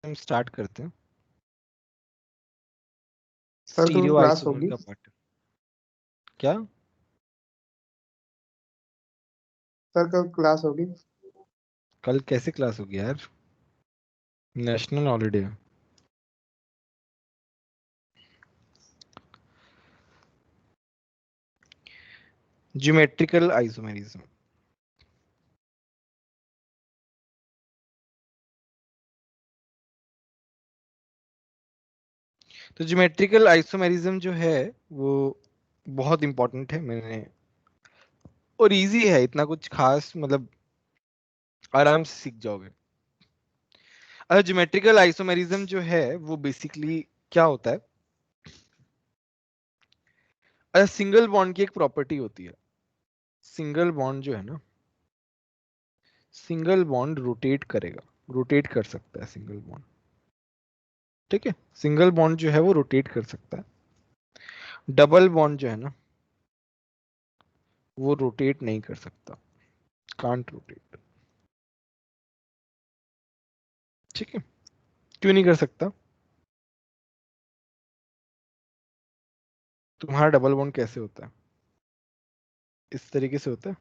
हम स्टार्ट करते हैं। सर कल स्टीरियो क्लास आइसोमर होगी? का पार्ट क्या? सर कल क्लास होगी? कल कैसे क्लास होगी यार? नेशनल हॉलीडे है। Geometrical isomerism. तो ज्योमेट्रिकल आइसोमेरिज्म जो है वो बहुत इंपॉर्टेंट है। मैंने और इजी है, इतना कुछ खास मतलब आराम से सीख जाओगे। अच्छा, ज्योमेट्रिकल आइसोमेरिज्म जो है वो बेसिकली क्या होता है? अच्छा, सिंगल बॉन्ड की एक प्रॉपर्टी होती है। सिंगल बॉन्ड जो है ना, सिंगल बॉन्ड रोटेट करेगा, रोटेट कर सकता है सिंगल बॉन्ड। ठीक है, सिंगल बॉन्ड जो है वो रोटेट कर सकता है। डबल बॉन्ड जो है ना वो रोटेट नहीं कर सकता, कांट रोटेट। ठीक है, क्यों नहीं कर सकता? तुम्हारा डबल बॉन्ड कैसे होता है? इस तरीके से होता है।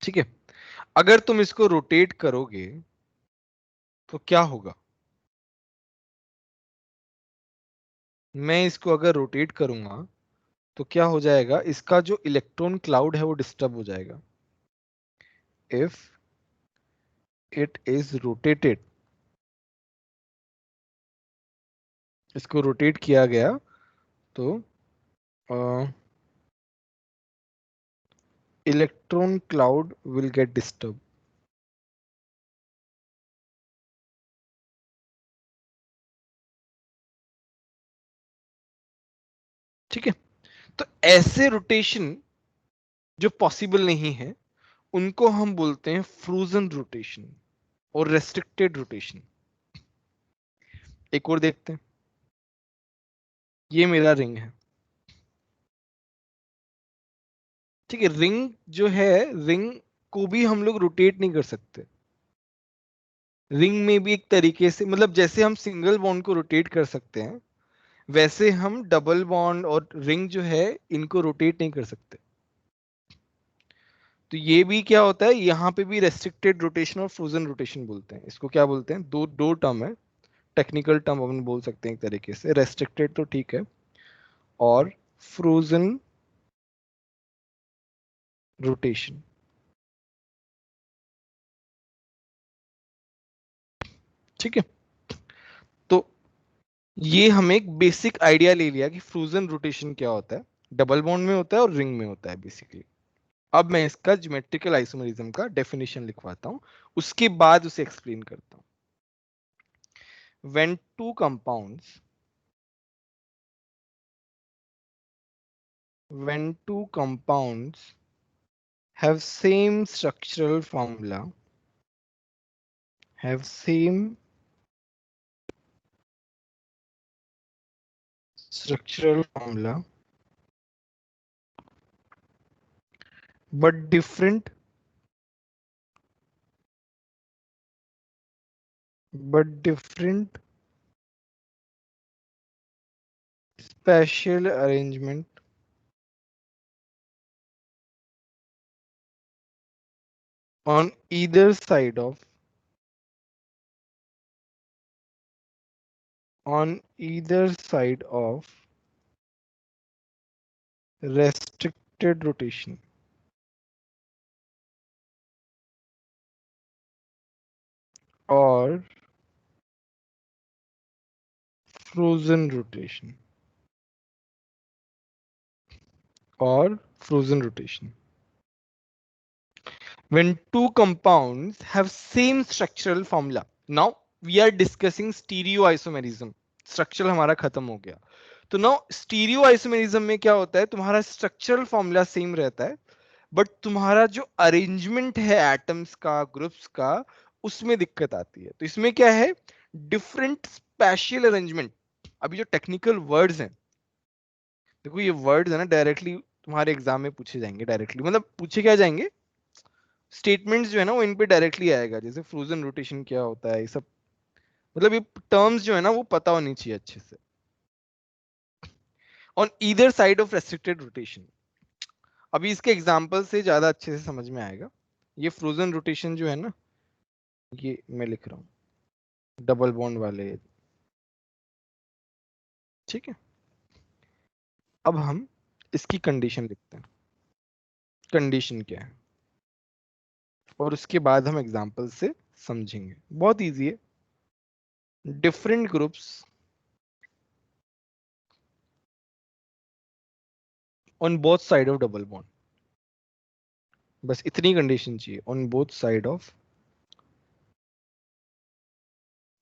ठीक है, अगर तुम इसको रोटेट करोगे तो क्या होगा? मैं इसको अगर रोटेट करूंगा तो क्या हो जाएगा? इसका जो इलेक्ट्रॉन क्लाउड है वो डिस्टर्ब हो जाएगा। इफ इट इज रोटेटेड, इसको रोटेट किया गया तो electron cloud will get disturb. ठीक है, तो ऐसे रोटेशन जो पॉसिबल नहीं है उनको हम बोलते हैं फ्रोजन रोटेशन और रेस्ट्रिक्टेड रोटेशन। एक और देखते हैं, ये मेरा रिंग है। ठीक है, रिंग जो है, रिंग को भी हम लोग रोटेट नहीं कर सकते। रिंग में भी एक तरीके से, मतलब जैसे हम सिंगल बॉन्ड को रोटेट कर सकते हैं वैसे हम डबल बॉन्ड और रिंग जो है इनको रोटेट नहीं कर सकते। तो ये भी क्या होता है, यहाँ पे भी रेस्ट्रिक्टेड रोटेशन और फ्रोजन रोटेशन बोलते हैं इसको। क्या बोलते हैं? दो दो टर्म है, टेक्निकल टर्म अपन बोल सकते हैं एक तरीके से। रेस्ट्रिक्टेड तो ठीक है, और फ्रोजन रोटेशन। ठीक है, तो ये हमें एक बेसिक आइडिया ले लिया कि फ्रोजन रोटेशन क्या होता है, डबल बॉन्ड में होता है और रिंग में होता है बेसिकली। अब मैं इसका ज्योमेट्रिकल आइसोमेरिज्म का डेफिनेशन लिखवाता हूं, उसके बाद उसे एक्सप्लेन करता हूं। when two compounds when two compounds have same structural formula, have same structural formula but different spatial arrangement on either side of on either side of restricted rotation or frozen rotation or frozen rotation. When two compounds have same structural formula, now we are discussing stereoisomerism. Structural हमारा खत्म हो गया, तो now स्टीरियोआइसोमेरिज्म में क्या होता है, तुम्हारा स्ट्रक्चरल फॉर्मूला सेम रहता है बट तुम्हारा जो अरेंजमेंट है एटम्स का, ग्रुप्स का, उसमें दिक्कत आती है। तो इसमें क्या है, डिफरेंट स्पेशियल अरेंजमेंट। अभी जो टेक्निकल वर्ड्स हैं, देखो ये वर्ड्स है ना, डायरेक्टली तुम्हारे एग्जाम में पूछे जाएंगे। डायरेक्टली मतलब पूछे क्या जाएंगे, स्टेटमेंट्स जो है ना वो इन पे डायरेक्टली आएगा, जैसे फ्रोजन रोटेशन क्या होता है, ये सब मतलब ये टर्म्स जो है ना वो पता होनी चाहिए अच्छे से। On either side of restricted rotation, अभी इसके एग्जांपल से ज्यादा अच्छे से समझ में आएगा। ये फ्रोजन रोटेशन जो है ना, ये मैं लिख रहा हूँ डबल बॉन्ड वाले, ठीक है। अब हम इसकी कंडीशन लिखते हैं, कंडीशन क्या है, और उसके बाद हम एग्जांपल से समझेंगे। बहुत इजी है। Different groups on both side of double bond, बस इतनी कंडीशन चाहिए, on both side of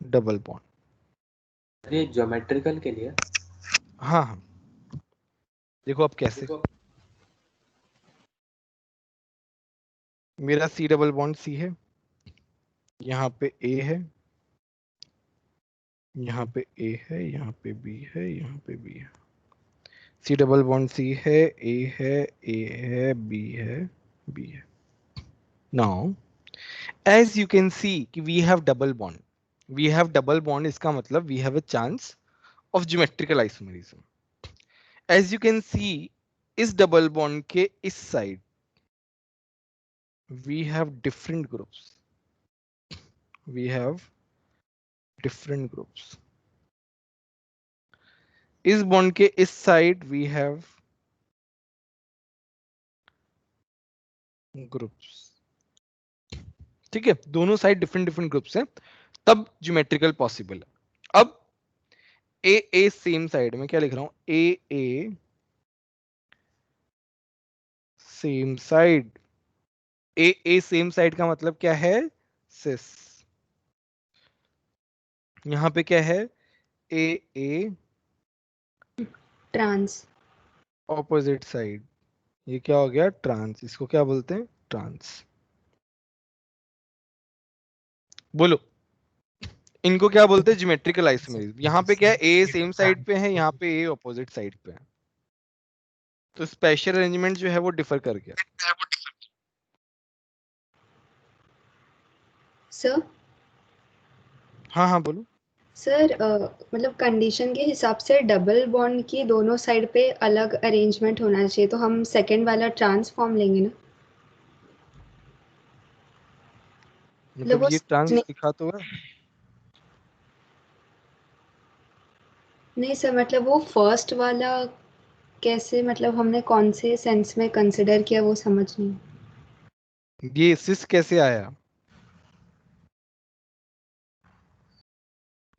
double bond. ये ज्योमेट्रिकल के लिए हाँ हाँ, देखो अब कैसे। मेरा सी डबल बॉन्ड सी है, यहाँ पे ए है, यहाँ पे ए है, यहाँ पे बी है, यहाँ पे बी है। सी डबल बॉन्ड सी है, ए है, बी है, बी है। Now as you can see कि we have double bond, we have double bond, इसका मतलब we have a chance of geometrical isomerism. As you can see इस double bond के इस side we have different groups, we have different groups, इस bond के इस side we have groups, ठीक है। दोनों साइड डिफरेंट डिफरेंट ग्रुप्स हैं, तब ज्योमेट्रिकल पॉसिबल है। अब ए सेम साइड में क्या लिख रहा हूं, ए सेम साइड, ए सेम साइड का मतलब क्या है, सिस। यहां पे क्या है, ए ट्रांस। ऑपोजिट साइड, ये क्या हो गया, ट्रांस। इसको क्या बोलते हैं, ट्रांस। बोलो इनको क्या बोलते हैं, ज्योमेट्रिकल आइसोमेरिज्म। यहाँ पे क्या है, ए सेम साइड पे है, यहाँ पे ए ऑपोजिट साइड पे है, तो स्पेशल अरेंजमेंट जो है वो डिफर कर गया। सर हाँ हाँ बोलो। सर मतलब कंडीशन के हिसाब से डबल बॉन्ड की दोनों साइड पे अलग अरेंजमेंट होना चाहिए, तो हम सेकंड वाला ट्रांसफॉर्म लेंगे ना। मतलब मतलब वो ये ट्रांस दिखा तो है, नहीं सर, मतलब वो फर्स्ट वाला कैसे, मतलब हमने कौन से सेंस में कंसिडर किया वो समझ नहीं। ये सिस कैसे आया,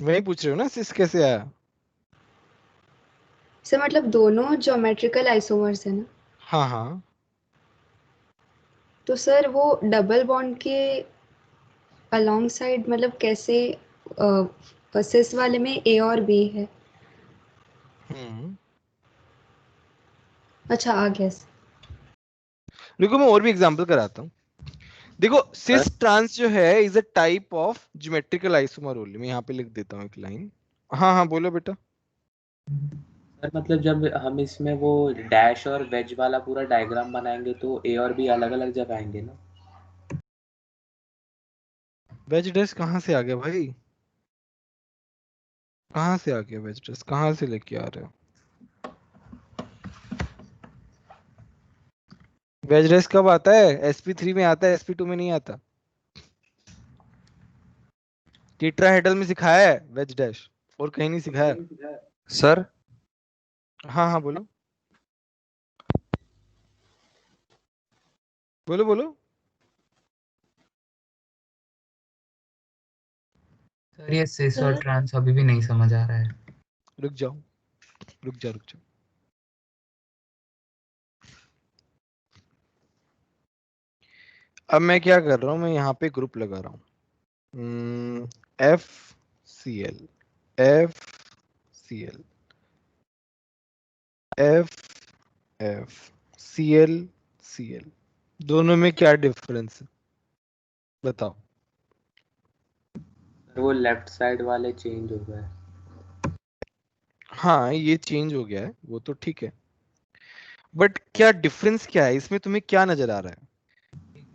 वही पूछ रहे हो ना, सिस कैसे आया। सर मतलब दोनों ज्योमेट्रिकल आइसोमर्स है ना, हाँ हाँ, तो सर वो डबल बॉन्ड के अलोंग साइड मतलब कैसे, सिस वाले में ए और बी है। हम्म, अच्छा आ गया सर। रुको मैं और भी एग्जांपल कराता हूँ। देखो सिस ट्रांस जो है is a type of geometrical isomer only. मैं यहाँ पे लिख देता हूँ एक लाइन। हाँ हाँ बोलो बेटा। सर मतलब जब हम इसमें वो डैश और वेज वाला पूरा डायग्राम बनाएंगे तो ए और बी अलग अलग जगह आएंगे ना। वेज ड्रेस कहाँ से आ गया भाई, कहाँ से आ गया वेज ड्रेस, कहाँ से लेके आ रहे हो। वेज ड्रेस कब आता है, sp3 में आता है, sp2 में नहीं आता। टेट्राहेड्रल में सिखाया है वेज डैश, और कहीं नहीं सिखाया। सर हाँ हाँ बोलो बोलो बोलो। सर ये सिस और ट्रांस अभी भी नहीं समझ आ रहा है। रुक जाओ रुक जाओ रुक जाओ। अब मैं क्या कर रहा हूँ, मैं यहाँ पे ग्रुप लगा रहा हूँ, F C L, F C L, F F C L, C L, दोनों में क्या डिफरेंस है बताओ। वो लेफ्ट साइड वाले चेंज हो गए। हाँ ये चेंज हो गया है, वो तो ठीक है, बट क्या डिफरेंस क्या है इसमें, तुम्हें क्या नजर आ रहा है।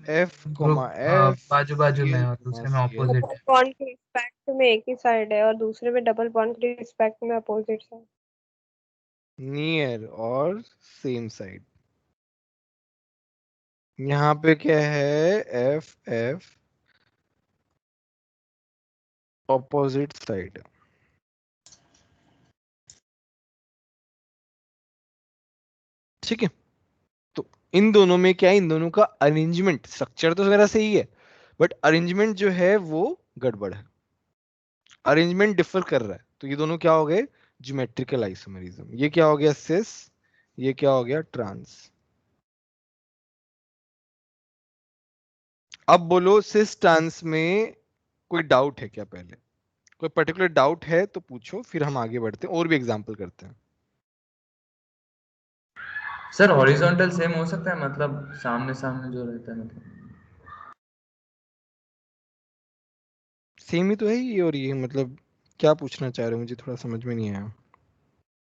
एफ ग्रुप कोमा एफ बाजू बाजू में सीएल और कोमा दूसरे में सीएल ऑपोजिट डबल है। बॉन्ड के रिस्पेक्ट में एक ही साइड है और दूसरे में डबल बॉन्ड के रिस्पेक्ट में अपोजिट है। नियर और सेम साइड। यहाँ पे क्या है, एफ एफ ऑपोजिट साइड। ठीक है, तो इन दोनों में क्या है, इन दोनों का अरेंजमेंट, स्ट्रक्चर तो वगैरह सही है बट अरेंजमेंट जो है वो गड़बड़ है, अरेंजमेंट डिफर कर रहा है। तो ये दोनों क्या हो गए, ज्योमेट्रिकल आइसोमेरिज्म। ये क्या हो गया सिस, ये क्या हो गया ट्रांस। अब बोलो सिस ट्रांस में कोई डाउट है क्या, पहले कोई पर्टिकुलर डाउट है तो पूछो, फिर हम आगे बढ़ते हैं और भी एग्जांपल करते हैं। सर हॉरिजॉन्टल सेम हो सकता है, मतलब सामने सामने जो रहता है, मतलब सेम ही तो है ये और ये, मतलब क्या पूछना चाह रहे हो, मुझे थोड़ा समझ में नहीं आया।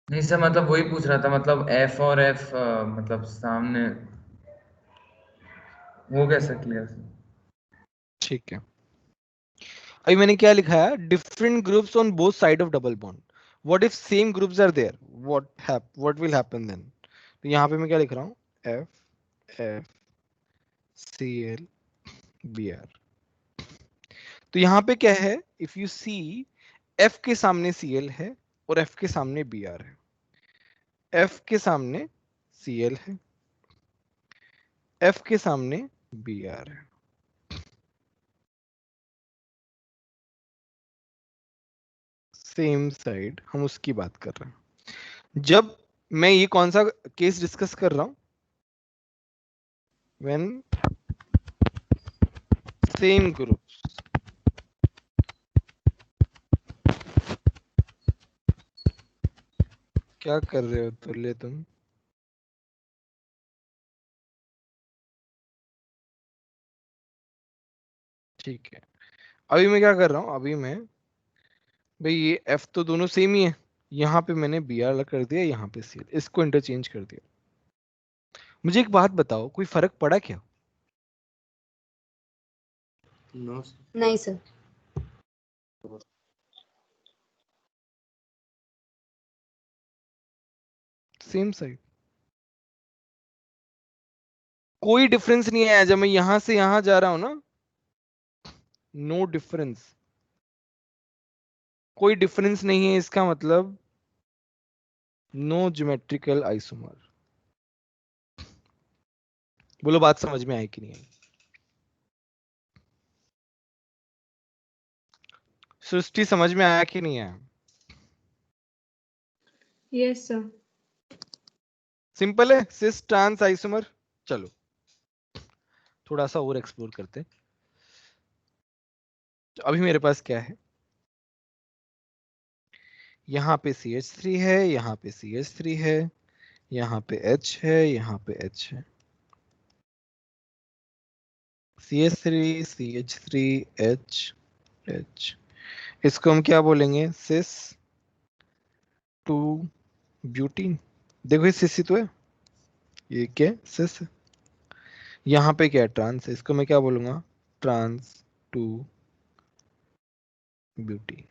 नहीं सर, मतलब वही पूछ रहा था, मतलब एफ और एफ मतलब सामने, वो कैसे क्लियर? ठीक है, अभी मैंने क्या लिखा है, different groups on both side of double bond, what if same groups are there, what will happen then. तो यहाँ पे मैं क्या लिख रहा हूँ, F F C L B R. तो यहाँ पे क्या है, इफ यू सी, एफ के सामने सी एल है और एफ के सामने बी आर है, एफ के सामने सी एल है, एफ के सामने बी आर है। सेम साइड, हम उसकी बात कर रहे हैं। जब मैं ये कौन सा केस डिस्कस कर रहा हूं, व्हेन सेम ग्रुप्स, क्या कर रहे हो तुल्य तुम, ठीक है। अभी मैं क्या कर रहा हूं, अभी मैं, भाई ये एफ तो दोनों सेम ही है, यहाँ पे मैंने बी आर कर दिया, यहाँ पे सी एल, इसको इंटरचेंज कर दिया। मुझे एक बात बताओ, कोई फर्क पड़ा क्या? नो नहीं सर। सेम साइड, कोई डिफरेंस नहीं है। जब मैं यहां से यहां जा रहा हूं ना, नो डिफरेंस, कोई डिफरेंस नहीं है, इसका मतलब नो ज्योमेट्रिकल आइसोमर। बोलो बात समझ में आई कि नहीं आई? सृष्टि समझ में आया कि नहीं आया? Yes sir. सिंपल है, सिस ट्रांस आइसोमर। चलो थोड़ा सा और एक्सप्लोर करते हैं। तो अभी मेरे पास क्या है, यहाँ पे CH3 है, यहाँ पे CH3 है, यहाँ पे H है, यहाँ पे H है, CH3 CH3 H H। इसको हम क्या बोलेंगे, सिस टू ब्यूटीन। देखो ये सिस ही तो है, ये क्या सिस है। यहाँ पे क्या है, ट्रांस है, इसको मैं क्या बोलूंगा, ट्रांस टू ब्यूटीन।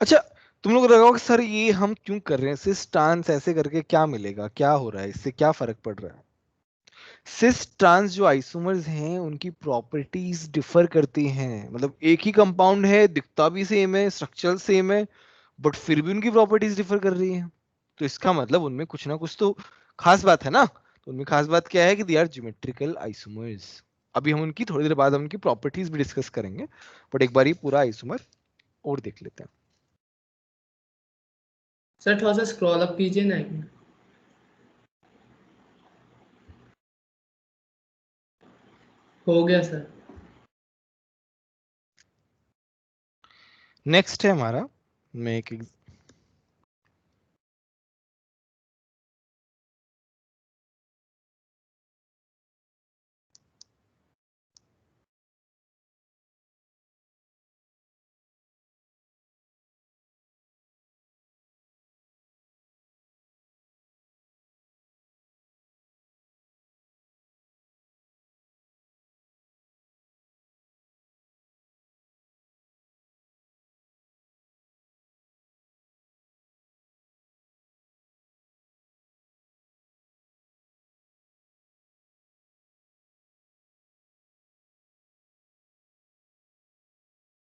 अच्छा, तुम लोग लगाओ कि सर ये हम क्यों कर रहे हैं, सिस ट्रांस ऐसे करके क्या मिलेगा, क्या हो रहा है, इससे क्या फर्क पड़ रहा है? सिस ट्रांस जो आइसोमर्स हैं उनकी प्रॉपर्टीज डिफर करती हैं, मतलब एक ही कंपाउंड है, दिखता भी सेम है, स्ट्रक्चर सेम है, बट फिर भी उनकी प्रॉपर्टीज डिफर कर रही हैं। तो इसका मतलब उनमें कुछ ना कुछ तो खास बात है ना। तो उनमें खास बात क्या है कि दे आर ज्योमेट्रिकल आइसोमर्स। अभी हम उनकी थोड़ी देर बाद हम उनकी प्रॉपर्टीज भी डिस्कस करेंगे, बट एक बार ये पूरा आइसोमर और देख लेते हैं। सर थोड़ा सा स्क्रॉल अप कीजिए ना एक मिनट। हो गया सर। नेक्स्ट है हमारा, मैं एक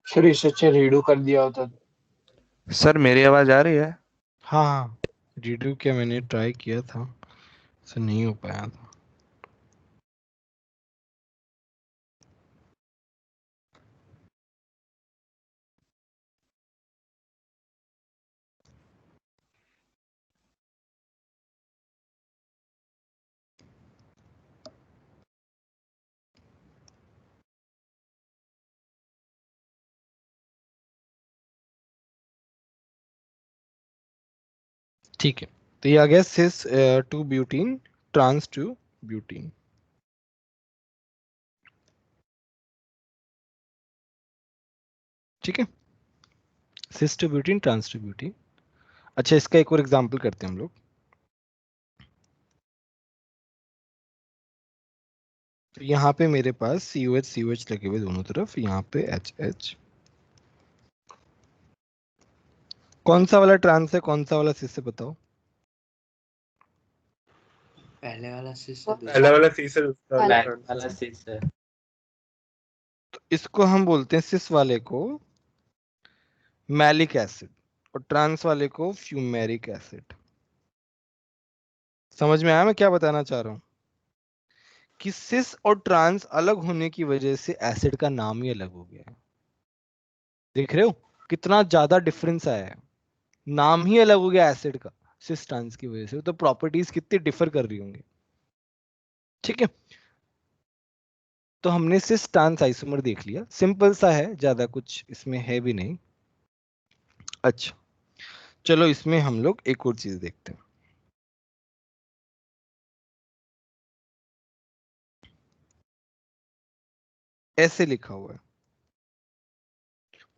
सर इससे अच्छा रीडू कर दिया होता। सर मेरी आवाज आ रही है? हाँ हाँ, रीडू क्या मैंने ट्राई किया था, सर नहीं हो पाया था। ठीक है, तो ये आ गया cis two butene trans two butene. ठीक है, cis two butene trans two butene. अच्छा, इसका एक और एग्जांपल करते हैं हम लोग। तो यहाँ पे मेरे पास COH लगे हुए दोनों तरफ, यहाँ पे HH। कौन सा वाला ट्रांस है, कौन सा वाला सिस है, बताओ। पहले वाला सिस है, पहला पहला वाला सी से दूसरा वाला पहले ट्रांस वाला है। सिस है। तो इसको हम बोलते हैं, सिस वाले को मैलिक एसिड और ट्रांस वाले को फ्यूमेरिक एसिड। समझ में आया मैं क्या बताना चाह रहा हूँ? कि सिस और ट्रांस अलग होने की वजह से एसिड का नाम ही अलग हो गया है। देख रहे हो कितना ज्यादा डिफरेंस आया है, नाम ही अलग हो गया एसिड का सिस ट्रांस की वजह से। तो प्रॉपर्टीज कितनी डिफर कर रही होंगी। ठीक है, तो हमने सिस ट्रांस आइसोमर देख लिया, सिंपल सा है, ज्यादा कुछ इसमें है भी नहीं। अच्छा, चलो इसमें हम लोग एक और चीज देखते हैं। ऐसे लिखा हुआ है,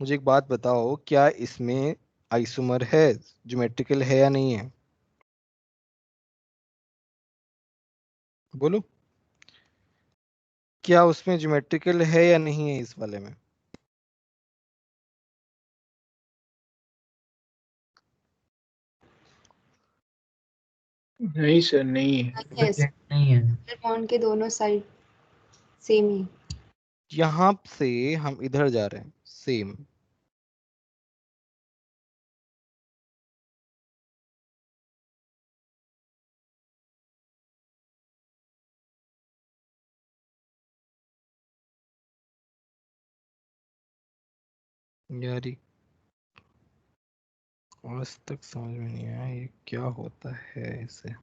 मुझे एक बात बताओ, क्या इसमें आइसोमर है, ज्योमेट्रिकल है या नहीं है? बोलो, क्या उसमें ज्योमेट्रिकल है या नहीं है इस वाले में? नहीं सर नहीं है। नहीं है। बॉन्ड के दोनों साइड सेम ही। यहां से हम इधर जा रहे हैं, सेम। यारी आज तक समझ में नहीं आया ये क्या होता है इसे।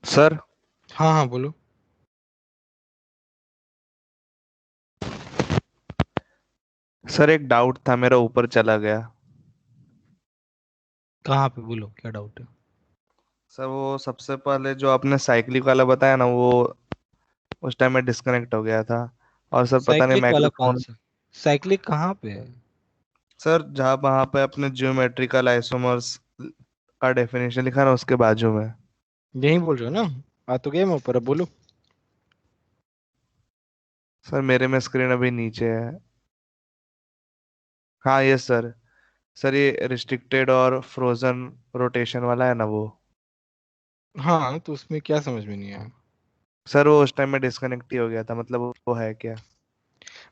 सर हाँ हाँ बोलो। सर एक डाउट था मेरा, ऊपर चला गया। कहाँ पे, बोलो क्या डाउट है? सर वो सबसे पहले जो आपने साइक्लिक वाला बताया ना, वो उस टाइम में डिस्कनेक्ट हो गया था। और सर पता नहीं साइक्लिक वाला कौन माइक्रोफोन। सा? साइक्लिक कहाँ पे है? सर जहाँ वहाँ पे अपने जियोमेट्रिकल आइसोमर्स का डेफिनेशन लिखा ना, उसके बाजू में। यही बोल रहे हो ना? आ तो गया मैं ऊपर, अब बोलो। सर मेरे में स्क्रीन अभी नीचे है। हाँ ये सर। सर ये रिस्ट्रिक्टेड और फ्रोजन रोटेशन वाला है ना वो। हाँ, तो उसमें क्या समझ में नहीं आया? सर वो उस टाइम में डिस्कनेक्ट ही हो गया था, मतलब वो है क्या?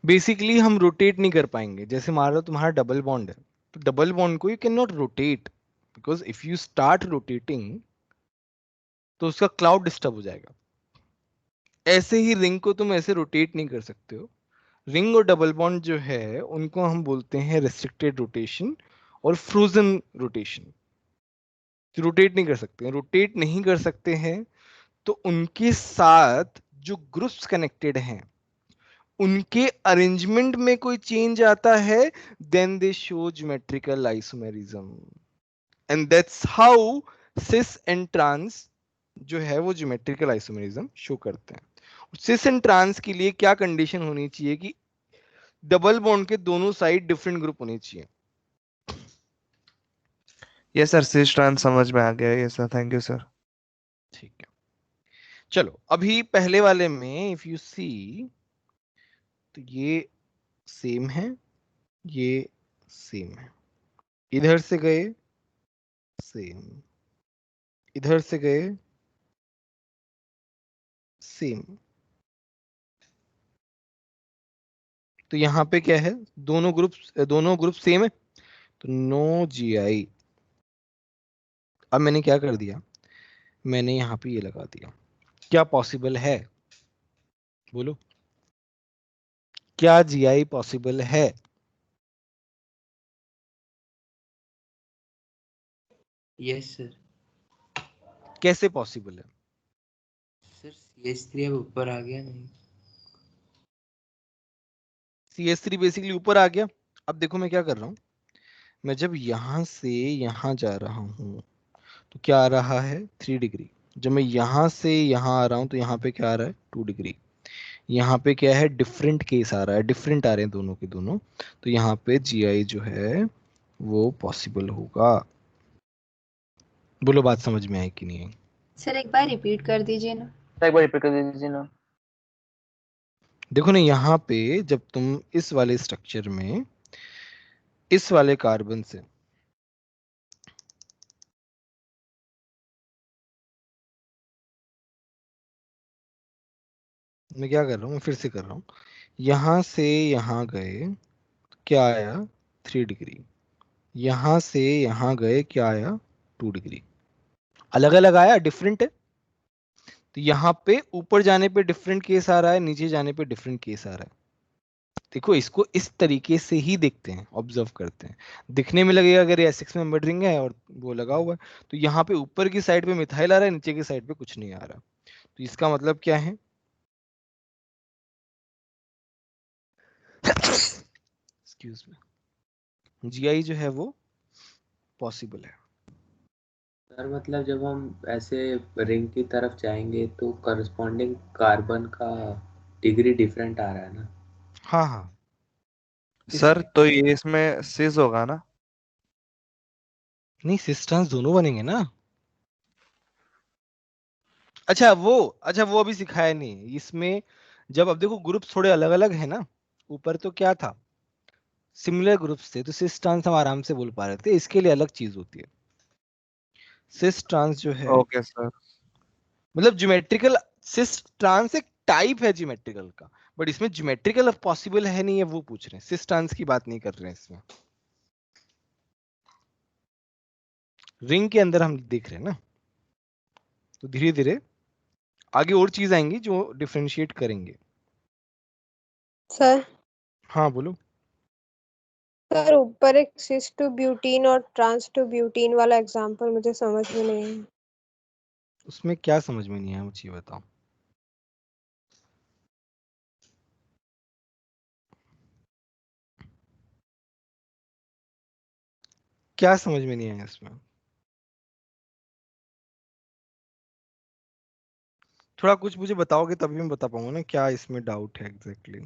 बेसिकली हम रोटेट नहीं कर पाएंगे। जैसे मान लो तुम्हारा डबल बॉन्ड है, तो डबल बॉन्ड को you can not rotate, because if you start rotating तो उसका क्लाउड डिस्टर्ब हो जाएगा। ऐसे ही रिंग को तुम ऐसे रोटेट नहीं कर सकते हो। रिंग और डबल बॉन्ड जो है उनको हम बोलते हैं रेस्ट्रिक्टेड रोटेशन और फ्रोजन रोटेशन। रोटेट नहीं कर सकते हैं, रोटेट नहीं कर सकते हैं तो उनके साथ जो ग्रुप्स कनेक्टेड हैं उनके अरेंजमेंट में कोई चेंज आता है, then they show geometrical isomerism, and that's how cis and trans जो है वो ज्योमेट्रिकल आइसोमेरिज्म शो करते हैं। सिस एंड ट्रांस के लिए क्या कंडीशन होनी चाहिए कि डबल बॉन्ड के दोनों साइड डिफरेंट ग्रुप होने चाहिए। ये सर सिस ट्रांस समझ में आ गया, ये सर थैंक यू सर। ठीक है, चलो अभी पहले वाले में इफ यू सी तो ये सेम है, ये सेम है, इधर से गए सेम, इधर से गए सेम। तो यहाँ पे क्या है, दोनों ग्रुप सेम है, तो नो GI। अब मैंने क्या कर दिया, मैंने यहाँ पे ये लगा दिया। क्या पॉसिबल है, बोलो, क्या GI पॉसिबल है? Yes sir. कैसे पॉसिबल है? सर CH3 अब ऊपर आ गया नहीं। CH3 बेसिकली ऊपर आ गया। अब देखो मैं क्या कर रहा हूँ, मैं जब यहां से यहां जा रहा हूं तो क्या आ रहा है, 3 डिग्री। जब मैं यहां से यहां आ रहा हूं तो यहाँ पे क्या आ रहा है, 2 डिग्री। यहाँ पे क्या है, डिफरेंट केस आ रहा है, डिफरेंट आ रहे हैं दोनों के दोनों। तो यहाँ पे GI जो है वो पॉसिबल होगा। बोलो बात समझ में आई कि नहीं आई? सर एक बार रिपीट कर दीजिए ना। एक बार रिपीट कर दीजिए ना। देखो ना यहाँ पे जब तुम इस वाले स्ट्रक्चर में इस वाले कार्बन से मैं क्या कर रहा हूँ, मैं फिर से कर रहा हूँ, यहां से यहां गए तो क्या आया, 3 डिग्री। यहां से यहां गए क्या आया, 2 डिग्री। अलग अलग आया, डिफरेंट है। तो यहाँ पे ऊपर जाने पे डिफरेंट केस आ रहा है, नीचे जाने पे डिफरेंट केस आ रहा है। देखो इसको इस तरीके से ही देखते हैं, ऑब्जर्व करते हैं। दिखने में लगेगा अगर ये S6 मेंबर रिंग है और वो लगा हुआ है, तो यहाँ पे ऊपर की साइड पे मिथाइल आ रहा है, नीचे की साइड पे कुछ नहीं आ रहा। तो इसका मतलब क्या है, एक्सक्यूज मी, GI जो है वो पॉसिबल है। सर मतलब जब हम ऐसे रिंग की तरफ जाएंगे तो करस्पॉन्डिंग कार्बन का डिग्री डिफरेंट आ रहा है ना। हाँ हाँ, सर इसलिए तो ये इसमें सिस होगा ना? नहीं, सिस ट्रांस दोनों बनेंगे ना। अच्छा वो अभी सिखाया नहीं इसमें। जब अब देखो ग्रुप थोड़े अलग अलग है ना, ऊपर तो क्या था, सिमिलर ग्रुप्स थे, तो सिस ट्रांस हम आराम से बोल पा रहे थे। इसके लिए अलग चीज होती है। सिस ट्रांस जो है ओके सर। मतलब ज्योमेट्रिकल, सिस ट्रांस एक टाइप है ज्योमेट्रिकल का, बट इसमें ज्योमेट्रिकल पॉसिबल है नहीं है वो पूछ रहे हैं, सिस ट्रांस की बात नहीं कर रहे हैं इसमें। रिंग के अंदर हम देख रहे हैं ना, तो धीरे धीरे आगे और चीज आएंगी जो डिफरेंशिएट करेंगे। सर हाँ बोलो। सर ऊपर एक सिस टू ब्यूटीन और ट्रांस टू ब्यूटीन वाला एग्जांपल मुझे समझ में नहीं है। उसमें क्या समझ में नहीं आया, मुझे ये बताओ। क्या समझ में नहीं आया इसमें? थोड़ा कुछ मुझे बताओगे तभी मैं बता पाऊंगा ना क्या इसमें डाउट है एग्जैक्टली,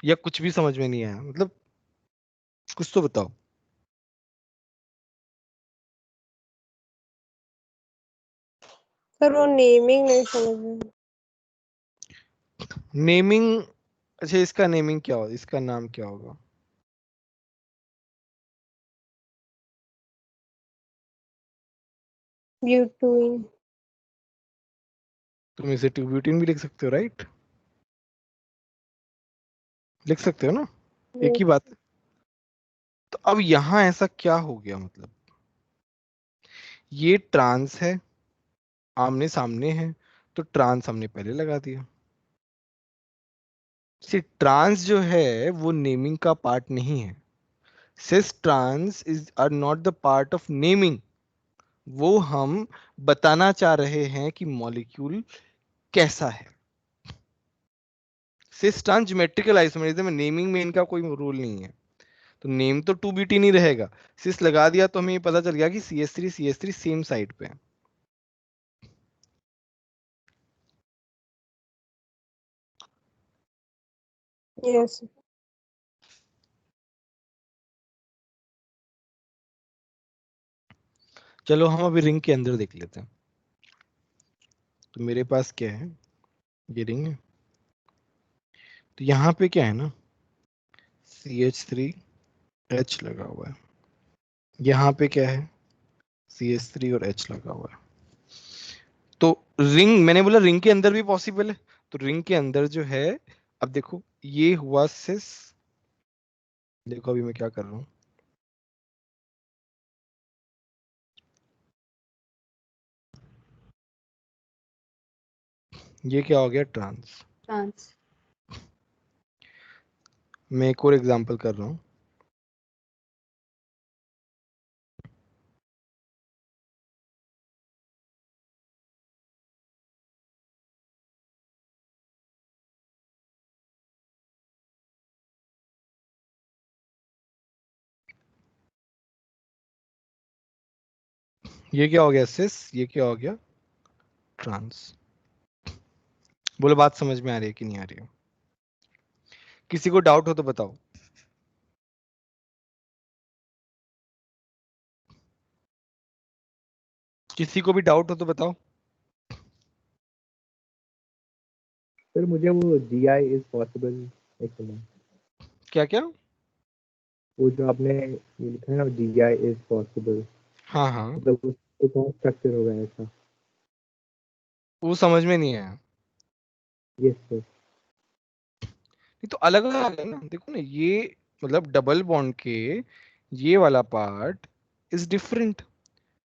या कुछ भी समझ में नहीं आया, मतलब कुछ तो बताओ। सर वो नेमिंग नहीं समझ में। नेमिंग, अच्छा इसका नेमिंग क्या होगा, इसका नाम क्या होगा? ब्यूटीन। तुम इसे ट्यूब्यूटिन भी लिख सकते हो, राइट? लिख सकते हो ना, एक ही बात है। तो अब यहां ऐसा क्या हो गया, मतलब ये ट्रांस है, आमने सामने है, तो ट्रांस हमने पहले लगा दिया। सी ट्रांस जो है वो नेमिंग का पार्ट नहीं है। Cis trans is are not the part of naming. वो हम बताना चाह रहे हैं कि मॉलिक्यूल कैसा है। सिस ट्रांस ज्योमेट्रिकल आइसोमेरिज्म में, नेमिंग में इनका कोई रोल नहीं है। तो नेम तो 2BT नहीं रहेगा। सिस लगा दिया तो हमें ये पता चल गया कि CH3 सेम साइड पे है। यस। चलो हम अभी रिंग के अंदर देख लेते हैं। तो मेरे पास क्या है, ये रिंग है। तो यहाँ पे क्या है ना, CH3 H लगा हुआ है, यहाँ पे क्या है CH3 और H लगा हुआ है। तो रिंग, मैंने बोला रिंग के अंदर भी पॉसिबल है, तो रिंग के अंदर जो है, अब देखो ये हुआ सिस, देखो अभी मैं क्या कर रहा हूँ, ये क्या हो गया ट्रांस। ट्रांस। मैं एक और एग्जांपल कर रहा हूँ, ये क्या हो गया सिस, ये क्या हो गया ट्रांस। बोलो बात समझ में आ रही है कि नहीं आ रही है? किसी को डाउट हो तो बताओ। किसी को भी डाउट हो तो बताओ। सर मुझे वो GI इज पॉसिबल एक मिनट, क्या क्या? वो जो आपने ये लिखा है ना GI इज पॉसिबल, हाँ हाँ, मतलब वो कौन स्ट्रक्चर होगा ऐसा? वो समझ में नहीं आया। Yes sir. ये तो अलग अलग है ना, देखो ना, ये मतलब डबल बॉन्ड के ये वाला पार्ट इज डिफरेंट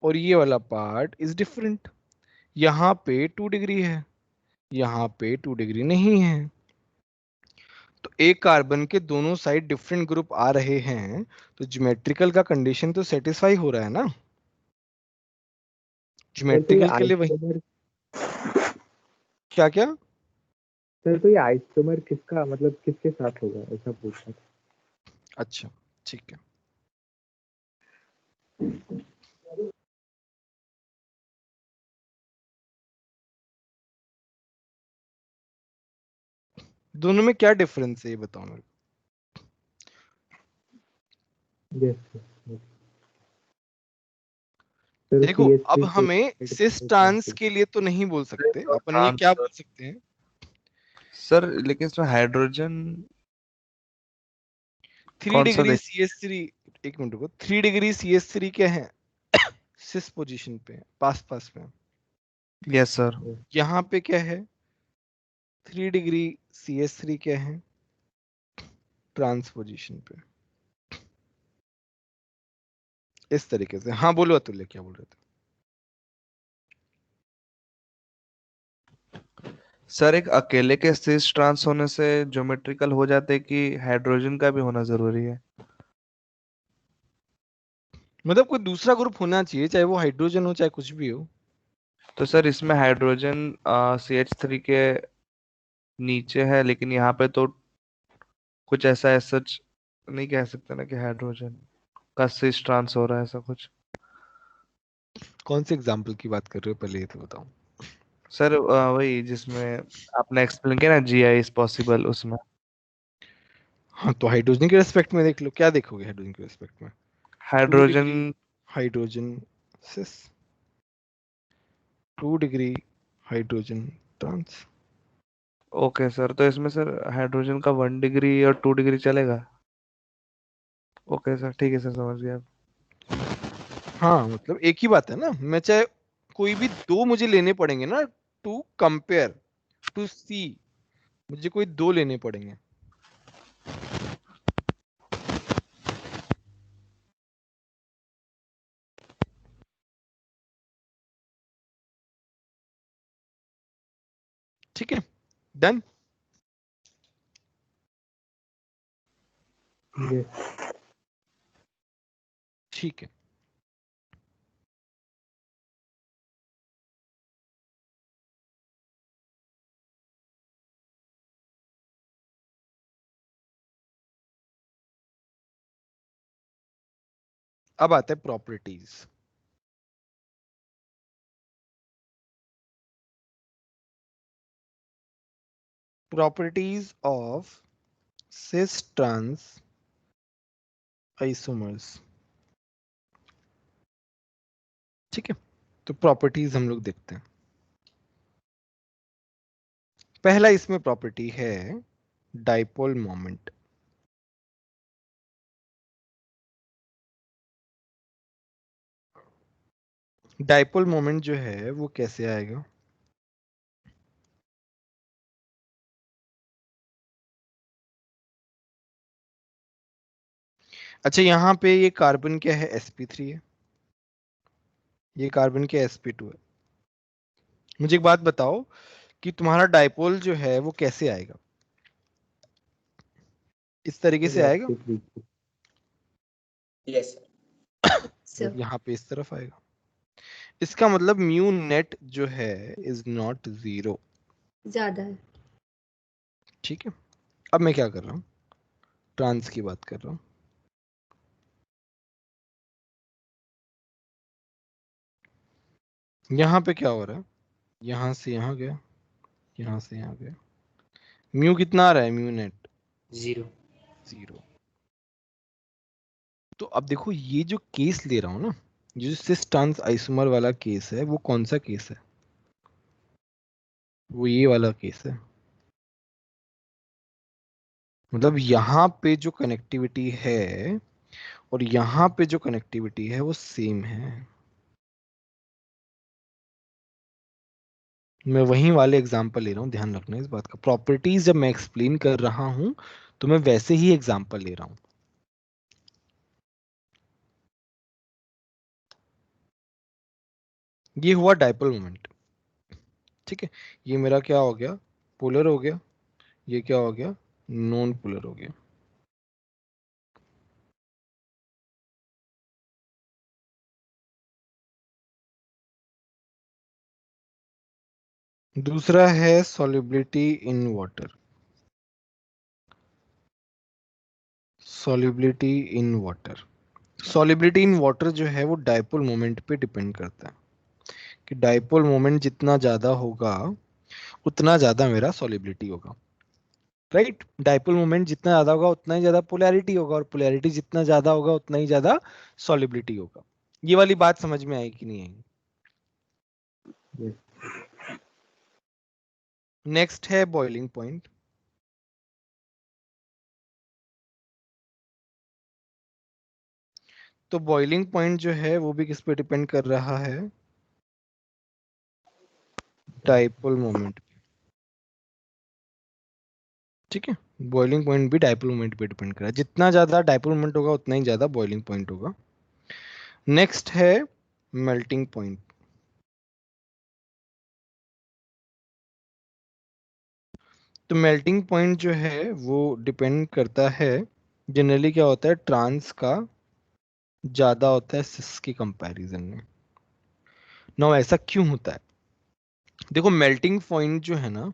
और ये वाला पार्ट इज डिफरेंट। यहाँ पे 2 डिग्री है, यहाँ पे 2 डिग्री नहीं है। तो एक कार्बन के दोनों साइड डिफरेंट ग्रुप आ रहे हैं, तो ज्योमेट्रिकल का कंडीशन तो सेटिस्फाई हो रहा है ना, सर तो ये ज्योमेट्रिकल के लिए वही। आइसोमर, क्या क्या? सर तो ये आइसोमर किसका मतलब किसके साथ होगा ऐसा पूछा था। अच्छा ठीक है। दोनों में क्या डिफरेंस है ये बताओ मेरे को। Yes sir. देखो अब CH3 हमें सिस ट्रांस के लिए तो नहीं बोल सकते, अपन ये क्या बोल सकते हैं? सर लेकिन इसमें हाइड्रोजन 3 कौन सा डिग्री देख? CH3, एक मिनट रुको, 3 डिग्री CH3 क्या है सिस पोजीशन पे है, पास पास में। Yes sir. यहाँ पे क्या है 3 डिग्री CH3 क्या है ट्रांस पोजीशन पे, इस तरीके से। हाँ बोलो अतुल्य, क्या बोल रहे थे? सर एक अकेले के सिस ट्रांस होने से ज्योमेट्रिकल हो जाते कि हाइड्रोजन का भी होना जरूरी है? मतलब कोई दूसरा ग्रुप होना चाहिए, चाहे वो हाइड्रोजन हो चाहे कुछ भी हो। तो सर इसमें हाइड्रोजन CH3 के नीचे है, लेकिन यहाँ पे तो कुछ ऐसा सच नहीं कह सकते ना कि हाइड्रोजन का सिस ट्रांस हो रहा है ऐसा कुछ। कौन से एग्जाम्पल की बात कर रहे हो पहले ये तो बताओ। सर वही जिसमें आपने एक्सप्लेन किया ना GI इज पॉसिबल, उसमें। हाँ तो हाइड्रोजन के रेस्पेक्ट में देख लो, क्या देखोगे हाइड्रोजन के रेस्पेक्ट में? 2 hydrogen. Degree hydrogen cis, 2 degree hydrogen trans. Okay sir, तो इसमें सर हाइड्रोजन का 1 डिग्री और 2 डिग्री चलेगा? ओके सर, ठीक है सर, समझ गया। हाँ मतलब एक ही बात है ना, मैं चाहे कोई भी दो मुझे लेने पड़ेंगे ना टू कंपेयर टू सी, मुझे कोई दो लेने पड़ेंगे। ठीक है, डन। यस ठीक है, अब आता है properties. Properties of cis trans isomers. ठीक है, तो प्रॉपर्टीज हम लोग देखते हैं। पहला इसमें प्रॉपर्टी है डाइपोल मोमेंट। डाइपोल मोमेंट जो है वो कैसे आएगा? अच्छा, यहाँ पे ये कार्बन क्या है? sp3 है, ये कार्बन क्या sp2 है। मुझे एक बात बताओ कि तुम्हारा डाइपोल जो है वो कैसे आएगा? इस तरीके से आएगा, यस सर यहाँ पे इस तरफ आएगा। इसका मतलब म्यू नेट जो है इज नॉट जीरो। ज्यादा है। ठीक है, अब मैं क्या कर रहा हूँ, ट्रांस की बात कर रहा हूँ। यहाँ पे क्या हो रहा है, यहाँ से यहाँ गया, यहाँ से यहाँ गया, म्यू कितना आ रहा है? Mu net 0 zero. तो अब देखो ये जो केस ले रहा हूँ ना, जो सिस ट्रांस आइसोमर वाला केस है, वो कौन सा केस है? वो ये वाला केस है। मतलब यहाँ पे जो कनेक्टिविटी है और यहाँ पे जो कनेक्टिविटी है वो सेम है। मैं वही वाले एग्जांपल ले रहा हूँ, ध्यान रखना इस बात का। प्रॉपर्टीज जब मैं एक्सप्लेन कर रहा हूं तो मैं वैसे ही एग्जांपल ले रहा हूं। ये हुआ डाइपोल मोमेंट, ठीक है। ये मेरा क्या हो गया? पोलर हो गया। ये क्या हो गया? नॉन पोलर हो गया। दूसरा है solubility in water. Solubility in water, solubility in water जो है वो डाइपोल मोमेंट पे डिपेंड करता है कि डाइपोल मोमेंट जितना ज्यादा होगा उतना ज्यादा मेरा सॉल्युबिलिटी होगा। राइट, डाइपोल मोमेंट जितना ज्यादा होगा उतना ही ज्यादा पोलैरिटी होगा, और पोलैरिटी जितना ज्यादा होगा उतना ही ज्यादा सॉल्युबिलिटी होगा। ये वाली बात समझ में आई कि नहीं आई? नेक्स्ट है बॉइलिंग पॉइंट। तो बॉइलिंग पॉइंट जो है वो भी किस पे डिपेंड कर रहा है? Dipole moment. ठीक है, बॉइलिंग पॉइंट भी डाइपोल मोमेंट पे डिपेंड कर रहा है। जितना ज्यादा डाइपोल मोमेंट होगा उतना ही ज्यादा बॉइलिंग पॉइंट होगा। नेक्स्ट है मेल्टिंग पॉइंट। तो मेल्टिंग पॉइंट जो है वो डिपेंड करता है, जनरली क्या होता है, ट्रांस का ज्यादा होता है सिस के कंपैरिजन में। नाउ ऐसा क्यों होता है? देखो मेल्टिंग पॉइंट जो है ना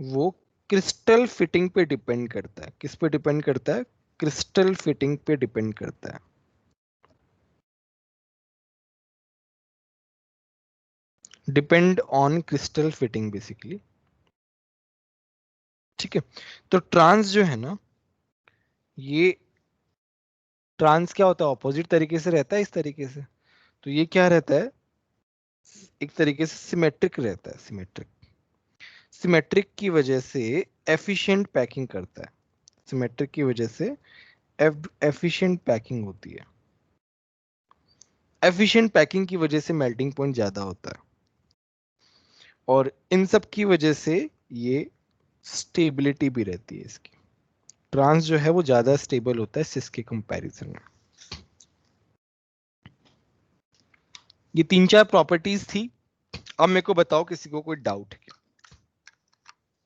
वो क्रिस्टल फिटिंग पे डिपेंड करता है। किस पे डिपेंड करता है? क्रिस्टल फिटिंग पे डिपेंड करता है। Depend on crystal fitting basically. ठीक है, तो ट्रांस जो है ना, ये ट्रांस क्या होता है? ऑपोजिट तरीके से रहता है, इस तरीके से। तो ये क्या रहता है? एक तरीके से सिमेट्रिक रहता है। सिमेट्रिक, सिमेट्रिक की वजह से एफिशिएंट पैकिंग करता है। सिमेट्रिक की वजह से एफिशिएंट पैकिंग होती है। एफिशिएंट पैकिंग की वजह से मेल्टिंग पॉइंट ज्यादा होता है, और इन सब की वजह से ये स्टेबिलिटी भी रहती है इसकी। ट्रांस जो है वो ज्यादा स्टेबल होता है सिस के कंपैरिजन में। ये 3-4 प्रॉपर्टीज थी। अब मेरे को बताओ किसी को कोई डाउट है क्या?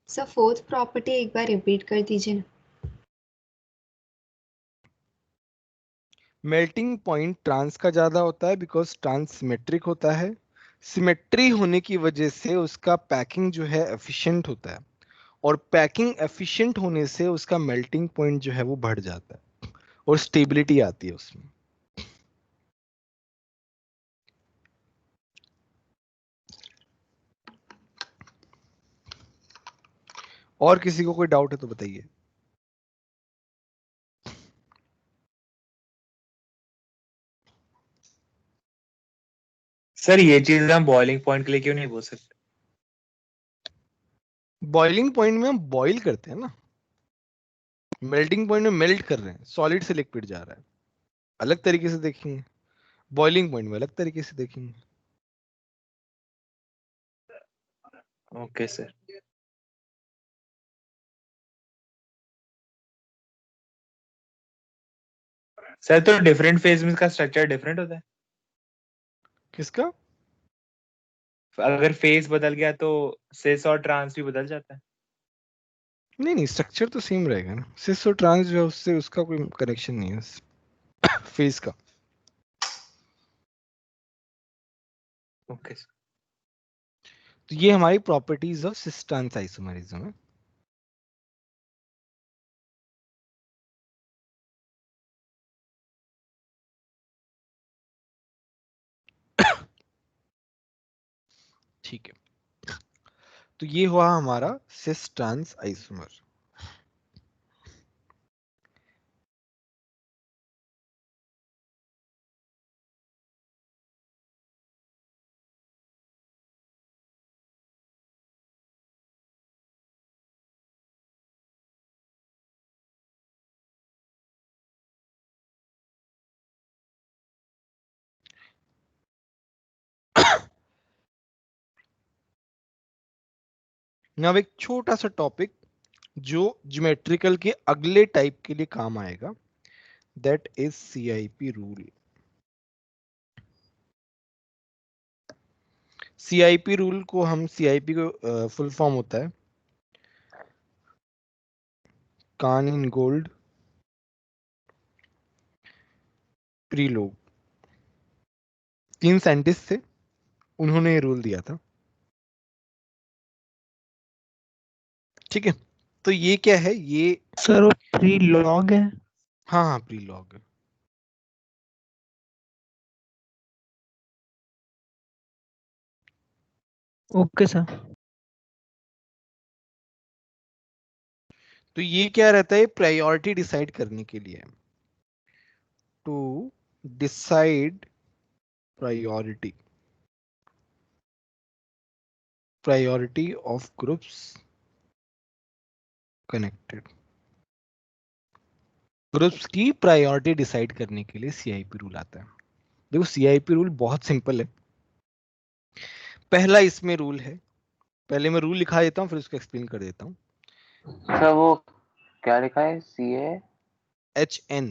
सर फोर्थ प्रॉपर्टी एक बार रिपीट कर दीजिए ना। मेल्टिंग पॉइंट ट्रांस का ज्यादा होता है बिकॉज ट्रांस सिमेट्रिक होता है। सिमेट्री होने की वजह से उसका पैकिंग जो है एफिशिएंट होता है, और पैकिंग एफिशिएंट होने से उसका मेल्टिंग पॉइंट जो है वो बढ़ जाता है और स्टेबिलिटी आती है उसमें। और किसी को कोई डाउट है तो बताइए। सर ये चीज हम बॉइलिंग पॉइंट के लिए क्यों नहीं बोल सकते? बॉइलिंग पॉइंट में हम बॉईल करते हैं ना, मेल्टिंग पॉइंट में मेल्ट कर रहे हैं, सॉलिड से लिक्विड जा रहा है। अलग तरीके से देखेंगे। बॉइलिंग पॉइंट में अलग तरीके से देखेंगे। Okay sir. सर तो डिफरेंट फेज में इसका स्ट्रक्चर डिफरेंट होता है? किसका? अगर फेज बदल गया तो सिस और ट्रांस भी बदल जाता है? नहीं नहीं, स्ट्रक्चर तो सेम रहेगा ना। सिस और ट्रांस जो है उससे उसका कोई कनेक्शन नहीं है फेस का। Okay sir. तो ये हमारी properties of cis trans isomerism है। ठीक है, तो ये हुआ हमारा सिस ट्रांस आइसोमर। अब एक छोटा सा टॉपिक जो ज्योमेट्रिकल के अगले टाइप के लिए काम आएगा, that is CIP rule. CIP rule को हम, सीआईपी को फुल फॉर्म होता है कान इन गोल्ड प्रीलोग। 3 साइंटिस्ट थे, उन्होंने ये रूल दिया था। ठीक है, तो ये क्या है, ये सर वो प्री लॉग है। हाँ हाँ प्रीलॉग है। Okay sir. तो ये क्या रहता है, प्रायोरिटी डिसाइड करने के लिए, to decide priority, priority of groups connected. Groups की प्रायोरिटी डिसाइड करने के लिए सीआईपी रूल आता है। देखो सीआईपी रूल बहुत सिंपल है। पहला इसमें रूल है, पहले मैं रूल लिखा देता हूँ फिर उसको एक्सप्लेन कर देता हूँ। सर वो क्या लिखा है? CA HN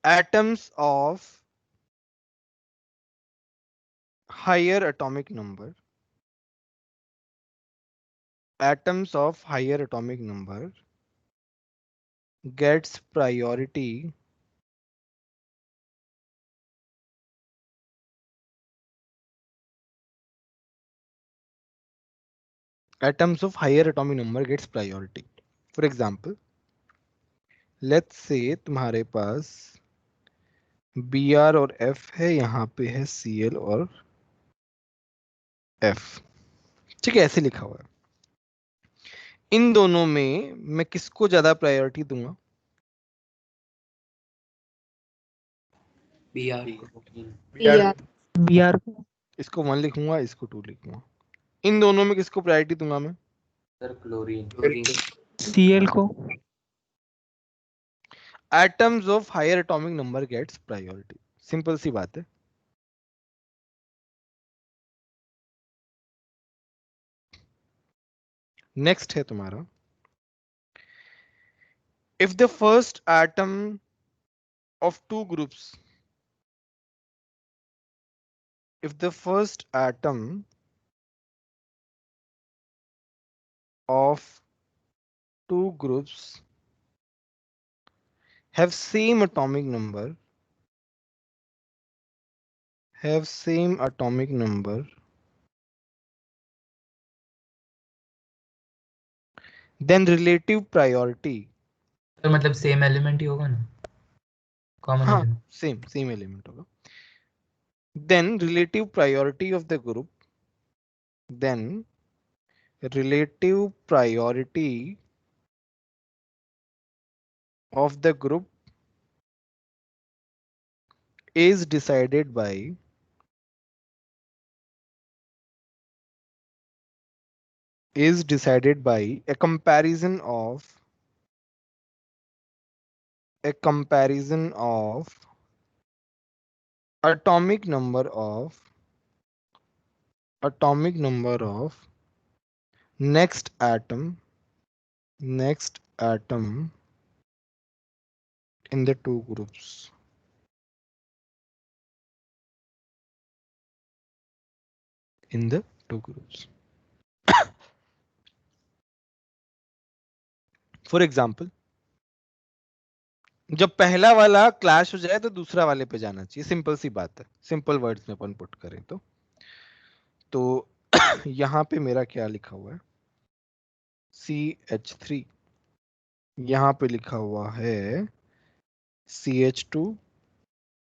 atoms of higher atomic number, atoms of higher atomic number gets priority atoms of higher atomic number gets priority. For example, let's say तुम्हारे पास Br और F है, यहाँ पे है Cl और F। ठीक है, ऐसे लिखा हुआ है। इन दोनों में मैं किसको ज्यादा प्रायोरिटी दूंगा? BR या बी आर को। इसको 1 लिखूंगा, इसको 2 लिखूंगा। इन दोनों में किसको प्रायोरिटी दूंगा मैं? सर क्लोरीन सी एल को। Atoms of higher atomic number gets priority। Simple सी बात है। नेक्स्ट है तुम्हारा, if the first atom of two groups, if the first atom of two groups have same atomic number, have same atomic number, then relative priority, तो मतलब same element ही होगा ना, common हाँ एलिमेंट। same element होगा, then relative priority of the group, then relative priority of the group is decided by a comparison of a comparison of atomic number of next atom in the two groups. For example, जब पहला वाला clash हो जाए तो दूसरा वाले पे जाना चाहिए, सिंपल सी बात है, सिंपल वर्ड्स में अपन पुट करें तो यहाँ पे मेरा क्या लिखा हुआ है, CH3, यहाँ पे लिखा हुआ है CH2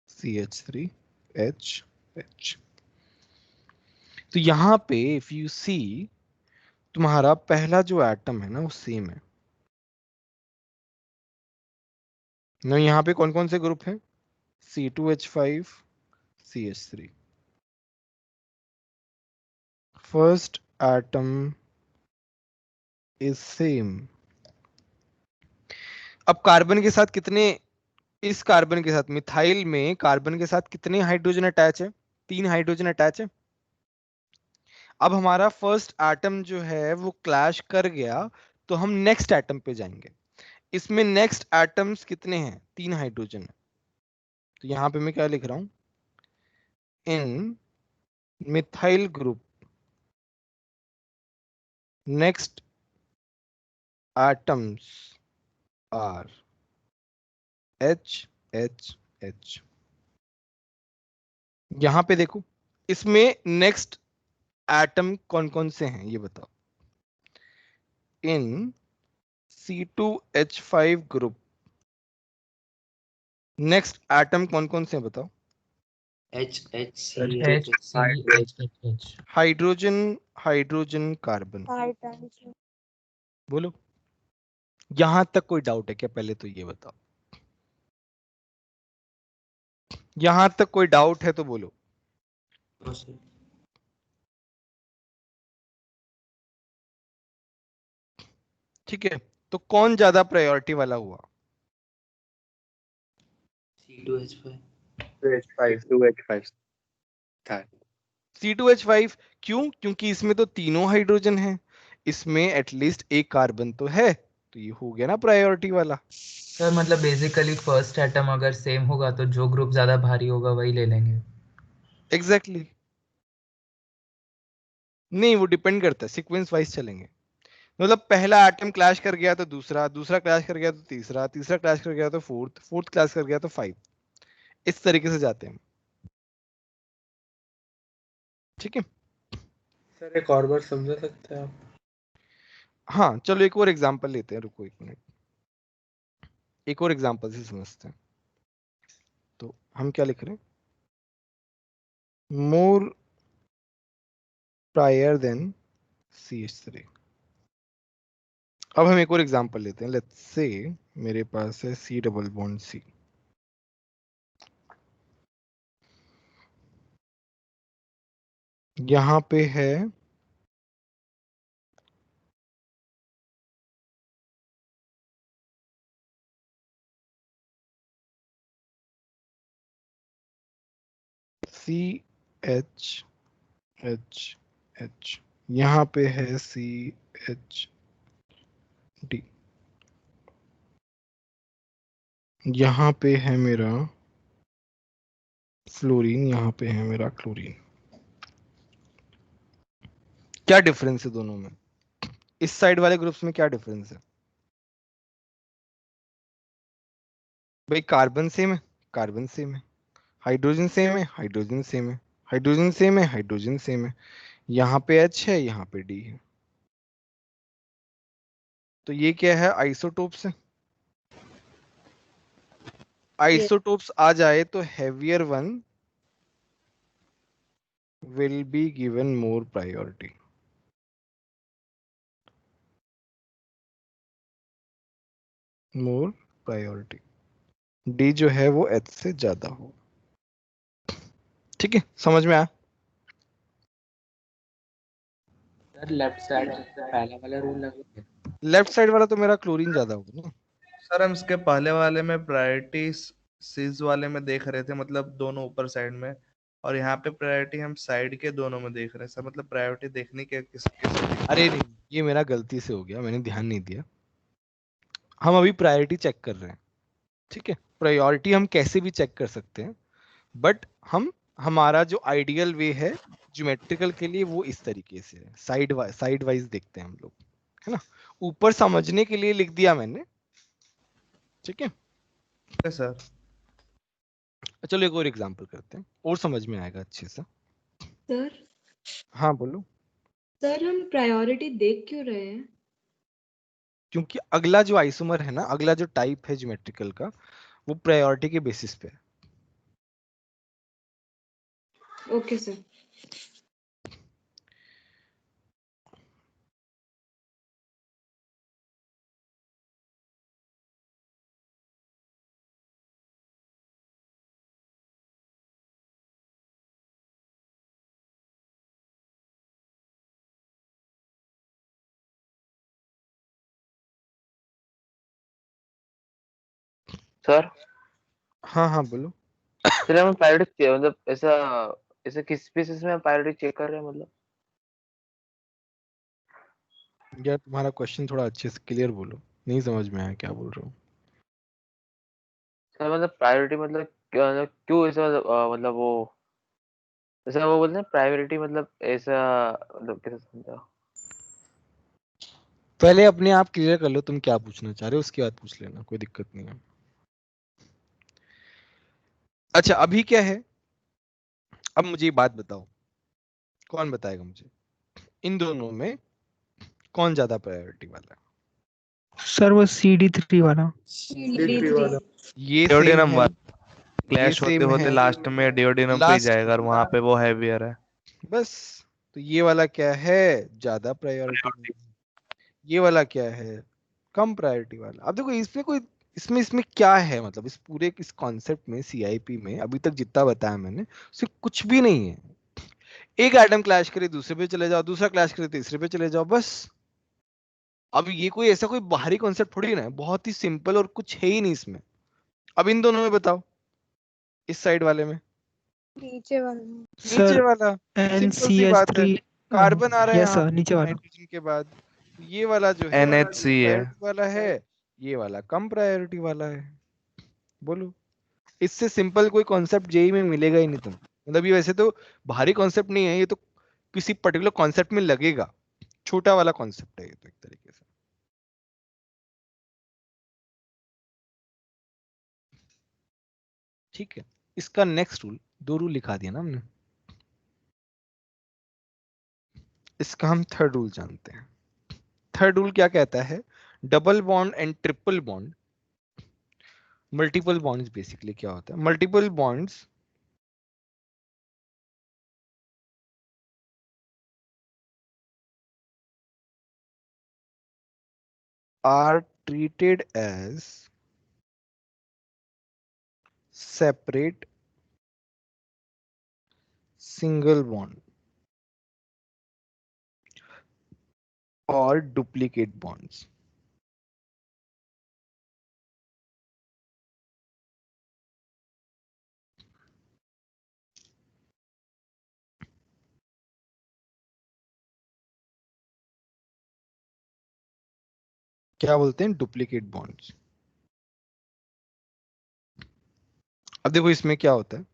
CH3 H H। तो यहाँ पे इफ यू सी तुम्हारा पहला जो एटम है ना वो सेम है ना। यहाँ पे कौन कौन से ग्रुप हैं, C2H5 CH3। First atom is same. अब कार्बन के साथ कितने, इस कार्बन के साथ मिथाइल में कार्बन के साथ कितने हाइड्रोजन अटैच है, 3 हाइड्रोजन अटैच है। अब हमारा फर्स्ट एटम जो है वो क्लैश कर गया तो हम नेक्स्ट एटम पे जाएंगे। इसमें नेक्स्ट एटम्स कितने हैं, 3 हाइड्रोजन है। तो यहां पे मैं क्या लिख रहा हूं, इन methyl group next atoms are H H H। यहां पे देखो इसमें नेक्स्ट एटम कौन कौन से हैं ये बताओ। इन C2H5 ग्रुप नेक्स्ट एटम कौन कौन से हैं बताओ। Hydrogen carbon. बोलो, यहां तक कोई डाउट है क्या, पहले तो ये बताओ। यहां तक कोई डाउट है तो बोलो। ठीक है, तो कौन ज्यादा प्रायोरिटी वाला हुआ, C2H5 था। C2H5। क्यों, क्योंकि इसमें तो तीनों हाइड्रोजन हैं, इसमें एटलीस्ट एक कार्बन तो है, तो ये हो गया ना प्रायोरिटी वाला। सर मतलब बेसिकली फर्स्ट एटम अगर सेम होगा तो जो ग्रुप ज्यादा भारी होगा वही ले लेंगे। एग्जैक्टली नहीं, वो डिपेंड करता है, सीक्वेंस वाइज चलेंगे। मतलब पहला एटम क्लैश कर गया तो दूसरा, दूसरा क्लैश कर गया तो तीसरा, तीसरा क्लैश कर गया तो फोर्थ, फोर्थ क्लैश कर गया तो 5, इस तरीके से जाते हैं। ठीक है सर एक और बार समझा सकते हैं आप? हाँ चलो एक और एग्जांपल लेते हैं, रुको एक मिनट, एक और एग्जांपल से समझते हैं। तो हम क्या लिख रहे हैं, मोर प्रायर देन CH3। अब हम एक और एग्जांपल लेते हैं, लेट्स से मेरे पास है C डबल बॉन्ड C। यहां पे है CH H H, यहां पे है CHD, यहां पे है मेरा फ्लोरीन, यहां पे है मेरा क्लोरीन। क्या डिफरेंस है दोनों में, इस साइड वाले ग्रुप्स में क्या डिफरेंस है भाई। कार्बन सेम है, कार्बन सेम है, हाइड्रोजन सेम है, हाइड्रोजन सेम है, हाइड्रोजन सेम है, हाइड्रोजन सेम है, यहाँ पे H है, यहाँ पे D है। तो ये क्या है, आइसोटोप्स है। आइसोटोप्स आ जाए तो heavier one will be given more priority. More priority, D जो है वो H से ज्यादा हो। ठीक है, समझ में आया। सर लेफ्ट साइड पहला वाला रूल लगा। लेफ्ट साइड वाला तो मेरा क्लोरीन ज्यादा होगा ना, सर हम इसके पहले वाले में प्रायोरिटी सीज वाले में देख रहे थे, मतलब दोनों ऊपर साइड में, और यहाँ पे प्रायोरिटी हम साइड के दोनों में देख रहे हैं सर, मतलब प्रायोरिटी देखने के किस अरे नहीं, ये मेरा गलती से हो गया, मैंने ध्यान नहीं दिया। हम अभी प्रायोरिटी चेक कर रहे हैं, ठीक है। प्रायोरिटी हम कैसे भी चेक कर सकते हैं, बट हमारा जो आइडियल वे है ज्योमेट्रिकल के लिए वो इस तरीके से है, साइड वाइज देखते हैं हम लोग, है ना। ऊपर समझने के लिए लिख दिया मैंने, ठीक है। सर। चलो एक और एग्जांपल करते हैं, और समझ में आएगा अच्छे से। सर हाँ बोलो। सर हम प्रायोरिटी देख क्यों रहे हैं? क्योंकि अगला जो आइसोमर है ना, अगला जो टाइप है ज्योमेट्रिकल का, वो प्रायोरिटी के बेसिस पे है। Okay sir. सर हाँ हाँ बोलो। सर हम प्रायोरिटी मतलब ऐसा ऐसा किस बेसिस में प्रायोरिटी चेक कर रहे हैं मतलब? यार तुम्हारा क्वेश्चन थोड़ा अच्छे से क्लियर बोलो, नहीं समझ में आया क्या बोल रहे हो। सर मतलब प्रायोरिटी मतलब क्यों ऐसा मतलब वो ऐसा वो बोलते हैं प्रायोरिटी मतलब ऐसा मतलब कैसे समझा? पहले अपने आप क्लियर कर लो तुम क्या पूछना चाह रहे हो, उसके बाद पूछ लेना, कोई दिक्कत नहीं है। अच्छा अभी क्या है, अब मुझे ये बात बताओ, कौन बताएगा मुझे इन दोनों में कौन ज्यादा प्रायोरिटी वाला है? सर वो CD3 वाला। D3 वाला। ये सेम डियोडिनम है, वाला ये क्लैश होते सेम होते है, लास्ट में डियोडिनम पे ही लास्ट जाएगा, और वहां पे वो हैवियर है। बस। तो ये वाला क्या है, ज्यादा प्रायोरिटी वाला, ये वाला क्या है, कम प्रायोरिटी वाला। अब देखो इसमें कोई, इसमें क्या है, मतलब इस पूरे इस कॉन्सेप्ट में सीआईपी में अभी तक जितना बताया मैंने, उसमें कुछ भी नहीं है। एक एटम क्लैश करे दूसरे पे चले जाओ, दूसरा क्लैश करे तीसरे पे चले जाओ, बस। अब ये कोई ऐसा कोई बाहरी कॉन्सेप्ट थोड़ी ना है, बहुत ही सिंपल, और कुछ है ही नहीं इसमें। अब इन दोनों में बताओ, इस साइड वाले में, नीचे वाला। नीचे सर वाला, सिंपल सी बात है, NCH3। कार्बन आ रहा है यस यहाँ सर, नीचे वाला। नाइट्रोजन के बाद। तो ये वाला जो है NHC है। प्रायोरिटी वाला है, ये वाला कम प्रायोरिटी वाला है। बोलो, इससे सिंपल कोई कॉन्सेप्ट जेई में मिलेगा ही नहीं तुम, मतलब ये वैसे तो भारी कॉन्सेप्ट नहीं है, ये तो किसी पर्टिकुलर कॉन्सेप्ट में लगेगा, छोटा वाला कॉन्सेप्ट है ये तो एक तरीके से। ठीक है, इसका नेक्स्ट रूल, दो रूल लिखा दिया ना हमने, इसका हम थर्ड रूल जानते हैं। थर्ड रूल क्या कहता है, double bond and triple bond, multiple bonds basically क्या होता है, multiple bonds are treated as separate single bond or duplicate bonds. क्या बोलते हैं, डुप्लीकेट बॉन्ड्स। अब देखो इसमें क्या होता है,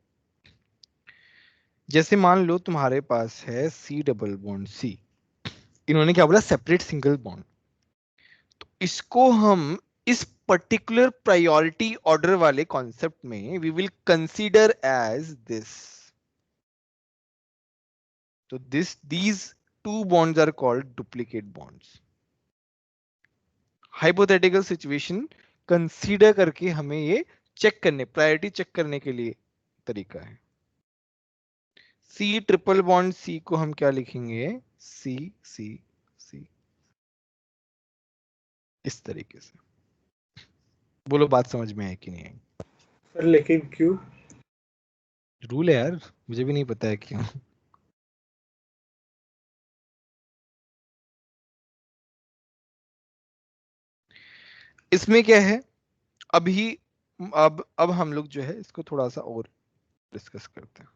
जैसे मान लो तुम्हारे पास है C डबल बॉन्ड C, इन्होंने क्या बोला, सेपरेट सिंगल बॉन्ड। तो इसको हम इस पर्टिकुलर प्रायोरिटी ऑर्डर वाले कॉन्सेप्ट में we will consider as this. तो these two bonds are called duplicate bonds। Hypothetical situation consider करके हमें ये चेक करने, प्रायोरिटी चेक करने के लिए तरीका है। सी ट्रिपल बॉन्ड सी को हम क्या लिखेंगे, सी सी सी, इस तरीके से। बोलो बात समझ में है कि नहीं आई? सर लेकिन क्यों? रूल है यार, मुझे भी नहीं पता है क्यों। इसमें क्या है, अभी अब हम लोग जो है इसको थोड़ा सा और डिस्कस करते हैं।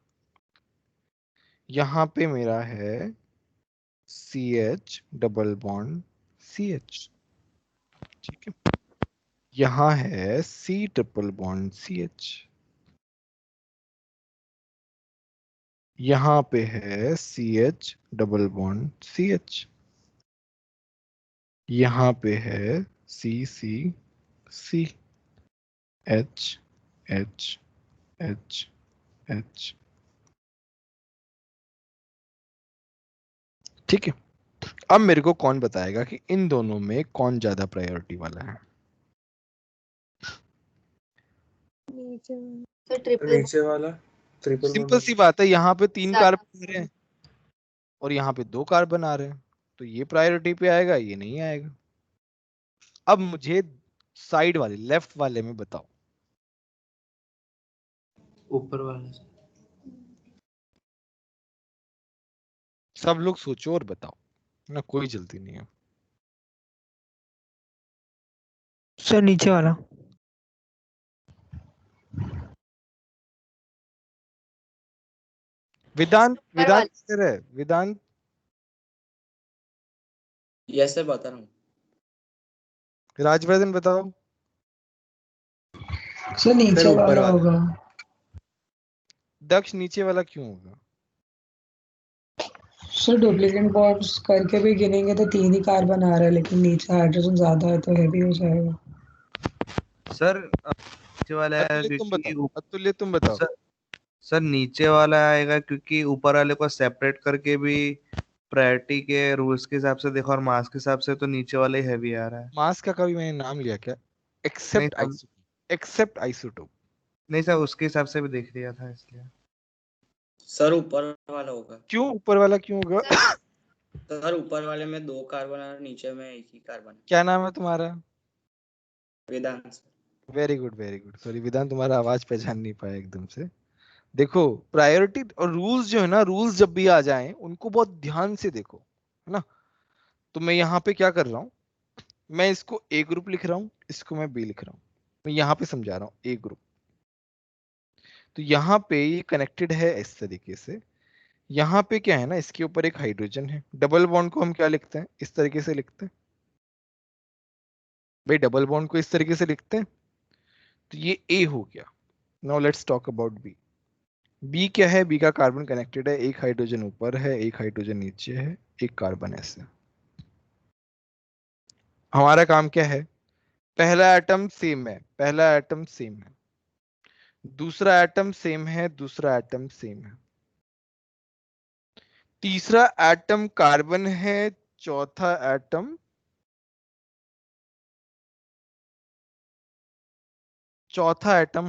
यहाँ पे मेरा है CH डबल बॉन्ड CH, ठीक है। यहाँ है C ट्रिपल बॉन्ड CH, यहाँ पे है CH डबल बॉन्ड CH, यहाँ पे है C H H H H, ठीक है। अब मेरे को कौन बताएगा कि इन दोनों में कौन ज्यादा प्रायोरिटी वाला है? तो ट्रिपल नीचे वाला ट्रिपल सिंपल सी बात है, यहाँ पे 3 कार्बन आ रहे हैं और यहाँ पे 2 कार्बन आ रहे हैं, तो ये प्रायोरिटी पे आएगा, ये नहीं आएगा। अब मुझे साइड वाले लेफ्ट वाले में बताओ। ऊपर वाला से। सब लोग सोचो और बताओ ना, कोई जल्दी नहीं है। सर नीचे वाला। वेदांत किधर है? वेदांत यस सर बता रहा हूँ। राजवर्धन बताओ। सर नीचे वाला होगा। दक्ष नीचे वाला क्यों होगा? सर डुप्लीकेट बॉन्ड्स करके भी गिनेंगे तो 3 ही कार्बन आ रहा है, लेकिन नीचे हाइड्रोजन ज्यादा है तो हैवी हो जाएगा। सर नीचे वाला है अतुल्य तुम क्योंकि बताओ, अतुल्य तुम बताओ। सर नीचे वाला आएगा क्योंकि ऊपर वाले को सेपरेट करके भी प्रायोरिटी के रूल्स के हिसाब से देखो और मास के हिसाब से तो नीचे वाला ही हैवी आ रहा है। मास का कभी मैंने नाम लिया क्या? Accept isotope. नहीं सर, उसके हिसाब से भी देख लिया था इसलिए। सर ऊपर वाला होगा। क्यों ऊपर वाला क्यों होगा? सर ऊपर वाले में 2 कार्बन और नीचे में 1 ही कार्बन। क्या नाम है तुम्हारा? Vedant sir. Very good very good. Sorry Vedant, तुम्हारा आवाज पहचान नहीं पाया एकदम से। देखो प्रायोरिटी और रूल्स जो है ना, रूल्स जब भी आ जाएं उनको बहुत ध्यान से देखो, है ना। तो मैं यहाँ पे क्या कर रहा हूँ, मैं इसको ए ग्रुप लिख रहा हूँ, इसको मैं बी लिख रहा हूँ। मैं यहाँ पे समझा रहा हूँ ए ग्रुप। तो यहाँ पे ये कनेक्टेड है इस तरीके से। यहाँ पे क्या है ना, इसके ऊपर एक हाइड्रोजन है। डबल बॉन्ड को हम क्या लिखते हैं? इस तरीके से लिखते हैं भाई, डबल बॉन्ड को इस तरीके से लिखते हैं। तो ये ए हो गया। Now let's talk about B. B क्या है? बी का कार्बन कनेक्टेड है, एक हाइड्रोजन ऊपर है, एक हाइड्रोजन नीचे है, एक कार्बन ऐसे। हमारा काम क्या है? पहला एटम सेम है, पहला एटम सेम है, दूसरा एटम सेम है, दूसरा एटम सेम है, तीसरा एटम कार्बन है, चौथा एटम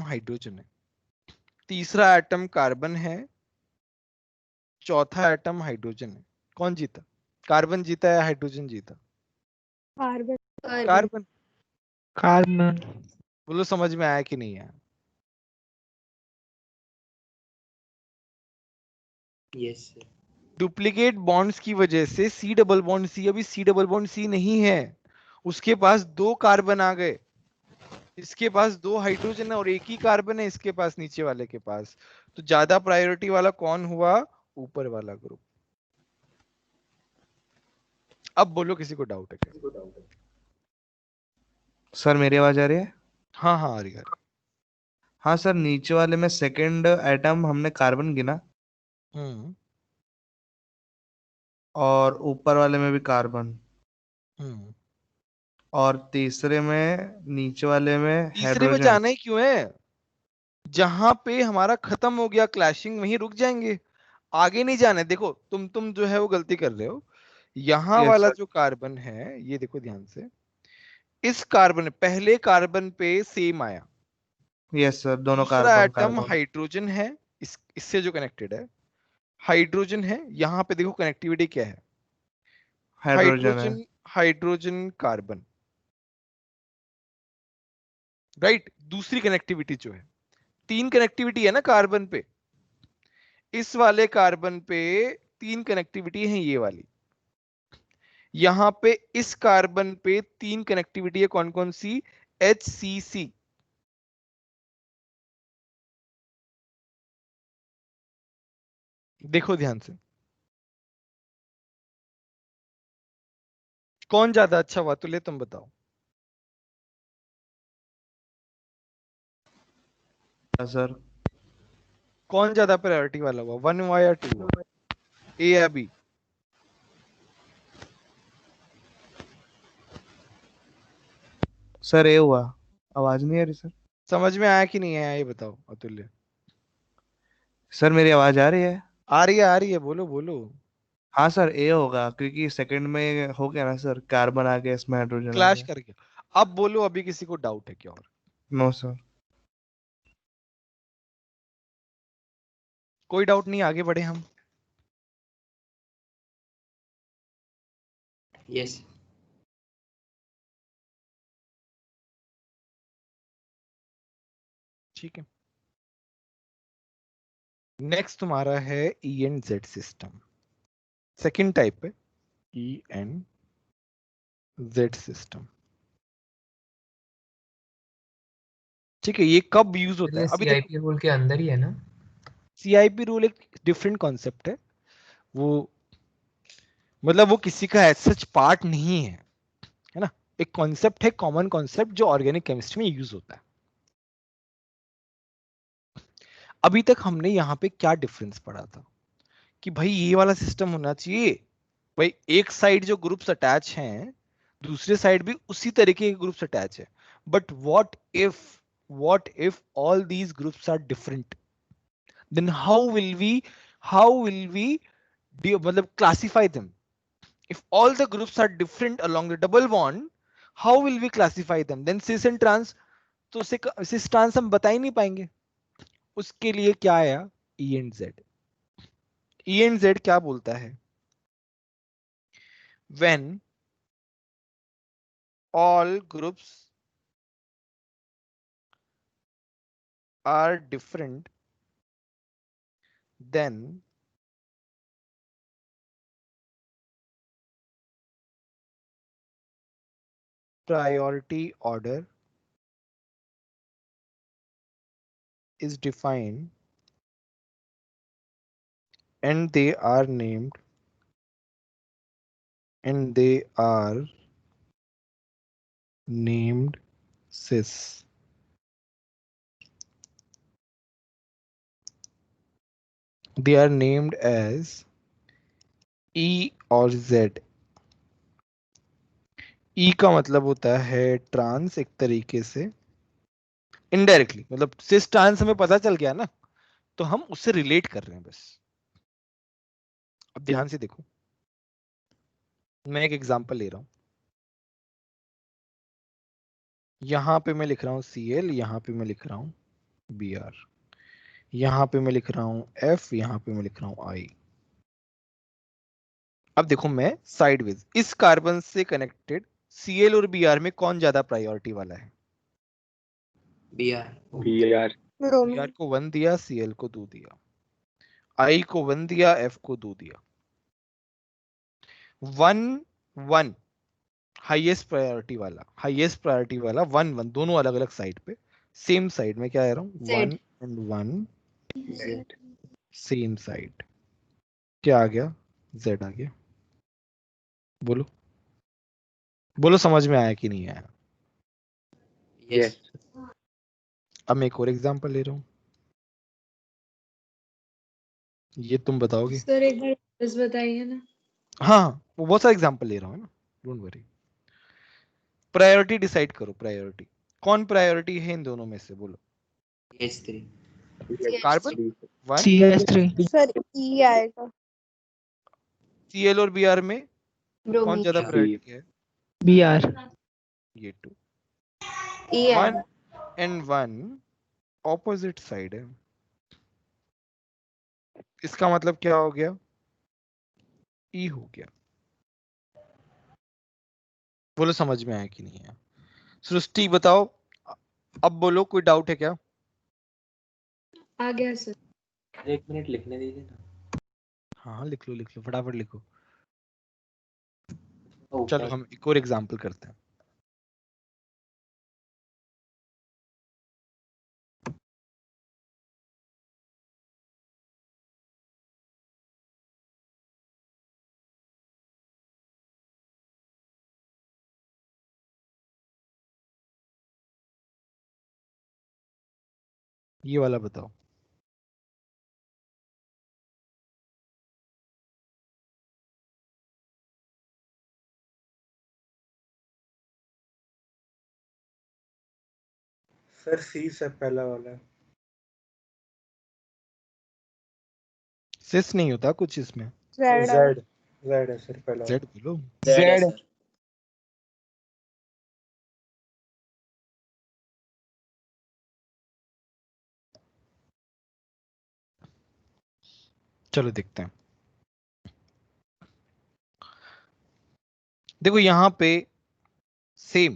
हाइड्रोजन है, तीसरा एटम कार्बन है, चौथा एटम हाइड्रोजन है। कौन जीता? कार्बन जीता या हाइड्रोजन जीता? कार्बन। कार्बन। कार्बन। बोलो समझ में आया कि नहीं आया? Yes sir. डुप्लीकेट बॉन्ड्स की वजह से सी डबल बॉन्ड सी अभी सी डबल बॉन्ड सी नहीं है, उसके पास 2 कार्बन आ गए, इसके पास 2 हाइड्रोजन है और एक ही कार्बन है इसके पास, नीचे वाले के पास। तो ज्यादा प्रायोरिटी वाला कौन हुआ? ऊपर वाला ग्रुप। अब बोलो किसी को डाउट है क्या? सर मेरी आवाज आ रही है? हाँ हाँ आ रही है। हाँ सर, नीचे वाले में सेकंड एटम हमने कार्बन गिना और ऊपर वाले में भी कार्बन, और तीसरे में नीचे वाले में तीसरे में हाइड्रोजन। जाना ही क्यों है? जहां पे हमारा खत्म हो गया क्लैशिंग, वहीं रुक जाएंगे, आगे नहीं जाना है। देखो तुम जो है वो गलती कर रहे हो। यहाँ Yes, वाला sir. जो कार्बन है, ये देखो ध्यान से, इस कार्बन पहले कार्बन पे सेम आया। यस सर, दोनों दूसरा कार्बन एटम कार्बन। हाइड्रोजन है, इससे जो कनेक्टेड है हाइड्रोजन है। यहाँ पे देखो कनेक्टिविटी क्या है, हाइड्रोजन है। Hydrogen carbon, right. दूसरी कनेक्टिविटी जो है, 3 कनेक्टिविटी है ना कार्बन पे, इस वाले कार्बन पे 3 कनेक्टिविटी है, ये वाली। यहां पे इस कार्बन पे 3 कनेक्टिविटी है, कौन कौन सी? HCC, देखो ध्यान से, कौन ज्यादा अच्छा हुआ, तुले तुम बताओ। सर कौन ज्यादा प्रायोरिटी वाला हुआ, 1 हुआ या 2 हुआ, ए या बी? सर ए हुआ। आवाज नहीं आ रही सर? समझ में आया कि नहीं आया ये बताओ अतुल्य। सर मेरी आवाज आ रही है? आ रही है, बोलो बोलो। हाँ सर ए होगा, क्योंकि सेकंड में हो गया ना सर, कार्बन आ गया इसमें, हाइड्रोजन आ क्लैश गया। कर गया। अब बोलो, अभी किसी को डाउट है क्या और? No sir. कोई डाउट नहीं, आगे बढ़े हम। यस। ठीक है, नेक्स्ट तुम्हारा है E and Z system. Second type है ई एंड जेड सिस्टम। ठीक है, ये कब यूज होता ये है? अभी देखो, सीआईपी रूल के अंदर ही है ना? सीआईपी रूल एक डिफरेंट कॉन्सेप्ट है। वो मतलब वो किसी का एज सच पार्ट नहीं है ना। एक कॉन्सेप्ट है, कॉमन कॉन्सेप्ट, जो ऑर्गेनिक केमिस्ट्री में यूज होता है। अभी तक हमने यहाँ पे क्या डिफरेंस पढ़ा था कि भाई ये वाला सिस्टम होना चाहिए, भाई एक साइड जो ग्रुप्स अटैच हैं दूसरे साइड भी उसी तरीके के ग्रुप्स अटैच है। But what if all these groups are different, then how will we मतलब classify them? if all the groups are different along the double bond, how will we classify them? Then cis and trans, तो cis trans हम बता ही नहीं पाएंगे। उसके लिए क्या आया, E and Z. E and Z क्या बोलता है, when all groups are different, then priority order is defined and they are named cis. They are named as E और Z। ई का मतलब होता है ट्रांस, एक तरीके से इनडायरेक्टली, मतलब सिस ट्रांस हमें पता चल गया ना, तो हम उससे रिलेट कर रहे हैं बस। अब ध्यान से देखो, मैं एक एग्जांपल ले रहा हूं। यहां पे मैं लिख रहा हूं Cl, यहां पे मैं लिख रहा हूं Br, यहां पे मैं लिख रहा हूं F, यहां पे मैं लिख रहा हूं I। अब देखो, मैं साइडवेज इस कार्बन से कनेक्टेड Cl और Br में कौन ज्यादा प्रायोरिटी वाला है? Br। Br को 1 दिया, Cl को 2 दिया, I को 1 दिया, F को 2 दिया। 1 1 हाईएस्ट प्रायोरिटी वाला 1 1 दोनों अलग अलग साइड पे, सेम साइड में क्या आ रहा हूं, 1 एंड 1 सेम साइड, क्या आ गया, Z आ गया। बोलो बोलो, समझ में आया कि नहीं आया? यस। अब मैं एक और एग्जांपल ले रहा हूं, ये तुम बताओगे। सर एक बार बस बताइए ना। हाँ, वो बहुत सारे एग्जांपल ले रहा हूं ना, डोंट वरी। प्रायोरिटी डिसाइड करो, प्रायोरिटी कौन प्रायोरिटी है इन दोनों में से, बोलो। H3। कार्बन 1, CH3 सर ई आएगा। Cl और Br में कौन ब्रोमीन ज्यादा प्रायोरिटी है? Br ये 2। ई 1 आएगा। एंड 1 ऑपोजिट साइड है, इसका मतलब क्या हो गया, ई हो गया। बोलो समझ में आया कि नहीं आया? सृष्टि बताओ, अब बोलो, कोई डाउट है क्या? आ गया सर। 1 मिनट लिखने दीजिए ना। हाँ लिख लो फटाफट लिखो। ऊपर चलो हम एक और एग्जांपल करते हैं। ये वाला बताओ। सर सी से पहला वाला। सिस नहीं होता कुछ इसमें। जेड है। जेड जेड है सर पहला जेड वाला। बोलो। जेड है जेड सर। चलो देखते हैं। देखो यहाँ पे सेम,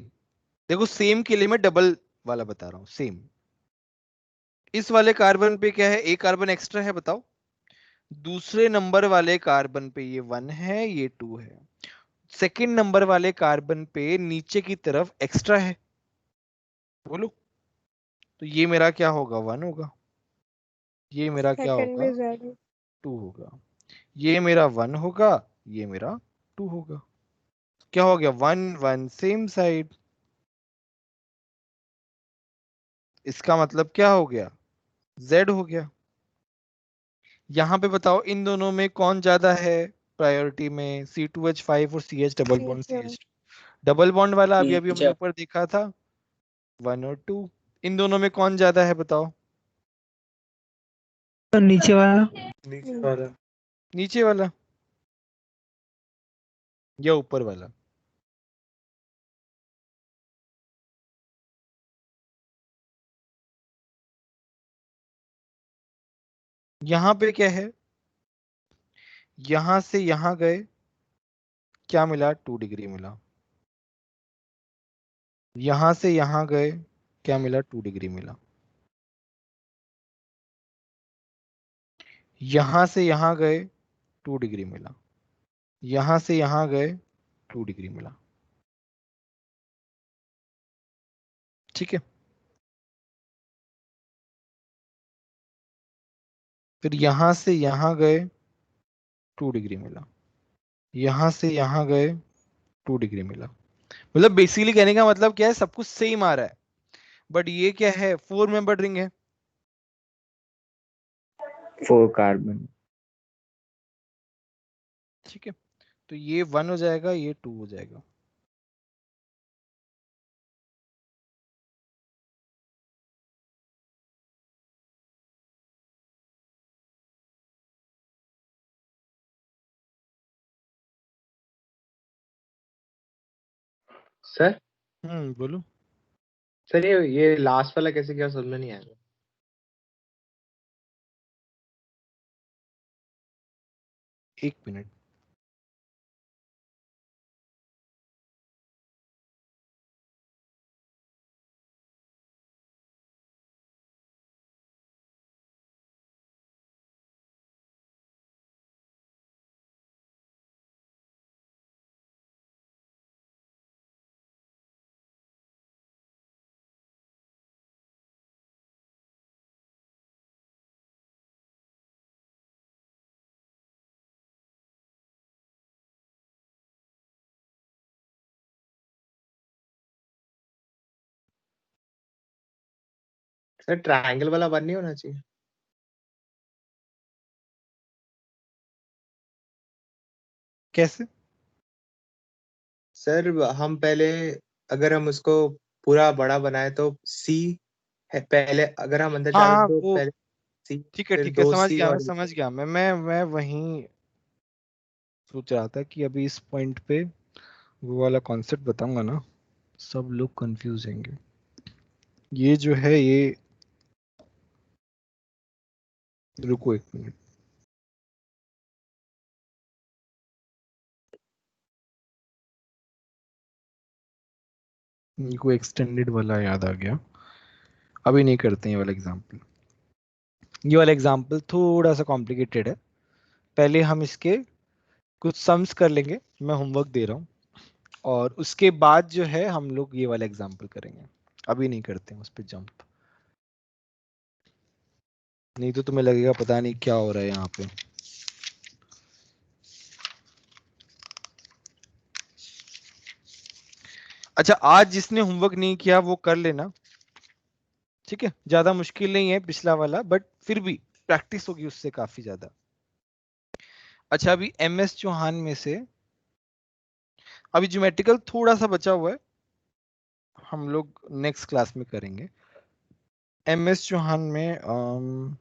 देखो सेम के लिए मैं डबल वाला बता रहा हूं। सेम इस वाले कार्बन पे क्या है, एक कार्बन एक्स्ट्रा है बताओ। दूसरे नंबर वाले कार्बन पे ये 1 है, ये 2 है। सेकंड नंबर वाले कार्बन पे नीचे की तरफ एक्स्ट्रा है, बोलो। तो ये मेरा क्या होगा, 1 होगा। ये मेरा क्या सेकंड होगा, भी जेड है। 2 होगा। ये मेरा 1 होगा, ये मेरा 2 होगा। क्या हो गया, 1 1 सेम साइड। इसका मतलब क्या हो गया, Z हो गया। यहां पे बताओ इन दोनों में कौन ज्यादा है प्रायोरिटी में, C2H5 और CH डबल बॉन्ड नीचे CH। डबल बॉन्ड वाला अभी अभी हमने नीचे ऊपर देखा था 1 और 2। इन दोनों में कौन ज्यादा है बताओ। तो नीचे वाला। नीचे वाला। नीचे वाला या ऊपर वाला। यहां पे क्या है, यहां से यहां गए, क्या मिला, 2 डिग्री मिला। यहां से यहां गए, क्या मिला, 2 डिग्री मिला। यहां से यहां गए 2 डिग्री मिला। यहां से यहां गए 2 डिग्री मिला। ठीक है। फिर यहां से यहां गए 2 डिग्री मिला। यहां से यहां गए 2 डिग्री मिला। मतलब बेसिकली कहने का मतलब क्या है, सब कुछ सेम आ रहा है। बट ये क्या है, 4 मेंबर रिंग है। 4 कार्बन। ठीक है, तो ये 1 हो जाएगा, ये 2 हो जाएगा। सर बोलो। सर ये लास्ट वाला कैसे क्या समझ में नहीं आया। एक मिनट। सर ट्रायंगल वाला 1 नहीं होना चाहिए। कैसे। सर हम पहले अगर हम उसको पूरा बड़ा बनाए तो सी है पहले, अगर हम अंदर हाँ जा रहे हाँ तो वो, पहले सी, फिर ठीक है, दो समझ सी गया, मैं और समझ गया। मैं वहीं सोच रहा था कि अभी इस पॉइंट पे वो वाला कॉन्सेप्ट बताऊंगा ना, सब लोग कंफ्यूज होंगे। ये जो है ये, रुको एक मिनट, इनको एक्सटेंडेड वाला याद आ गया। अभी नहीं करते हैं ये वाला एग्जांपल। ये वाला एग्जांपल थोड़ा सा कॉम्प्लिकेटेड है। पहले हम इसके कुछ सम्स कर लेंगे, मैं होमवर्क दे रहा हूँ। और उसके बाद जो है हम लोग ये वाला एग्जांपल करेंगे। अभी नहीं करते हैं उस पर जंप, नहीं तो तुम्हें लगेगा पता नहीं क्या हो रहा है यहाँ पे। अच्छा, आज जिसने होमवर्क नहीं किया वो कर लेना, ठीक है। ठीक है, ज्यादा मुश्किल नहीं है पिछला वाला, बट फिर भी प्रैक्टिस होगी उससे काफी ज्यादा। अच्छा, अभी MS चौहान में से अभी ज्योमेट्रिकल थोड़ा सा बचा हुआ है, हम लोग नेक्स्ट क्लास में करेंगे। MS चौहान में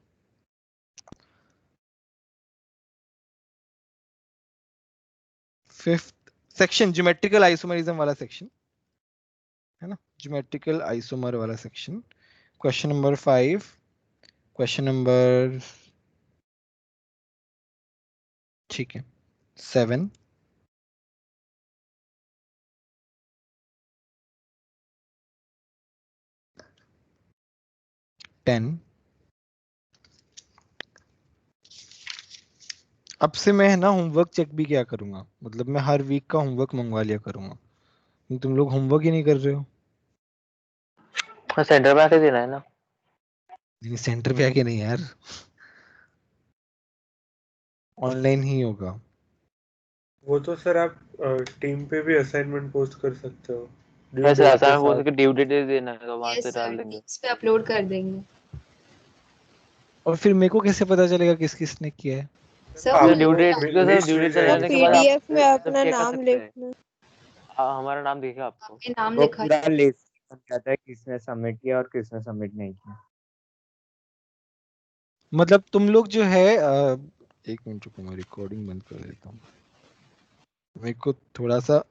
फिफ्थ सेक्शन ज्योमेट्रिकल आइसोमरिज्म वाला सेक्शन है ना, ज्योमेट्रिकल आइसोमर वाला section, question number 5, question number ठीक है 7, 10। अब से मैं ना होमवर्क चेक भी क्या करूंगा, मतलब मैं हर वीक का होमवर्क मंगवा लिया करूंगा, तुम लोग होमवर्क ही नहीं कर रहे हो। सेंटर में आके देना है ना। नहीं, सेंटर पे आके नहीं यार, ऑनलाइन ही होगा। वो तो सर आप टीम पे भी असाइनमेंट पोस्ट कर सकते हो। वैसे असाइनमेंट बोल के ड्यू डेट देना है तो वहां यस से सर, डाल देंगे। टीम्स पे अपलोड कर देंगे। और फिर मेरे को कैसे पता चलेगा किस किसने किया है? सर ड्यू डेट चले जाने के बाद आप PDF में अपना चेक कर नाम सकते हैं। लिखना। हमारा नाम दिखेगा आपको। आपने नाम वो लिखा पूरा है। लिस्ट बन जाता है किसने सबमिट किया और किसने सबमिट नहीं किया। मतलब तुम लोग जो है एक मिनट रुको, मैं रिकॉर्डिंग बंद कर देता हूँ, मेरे को थोड़ा सा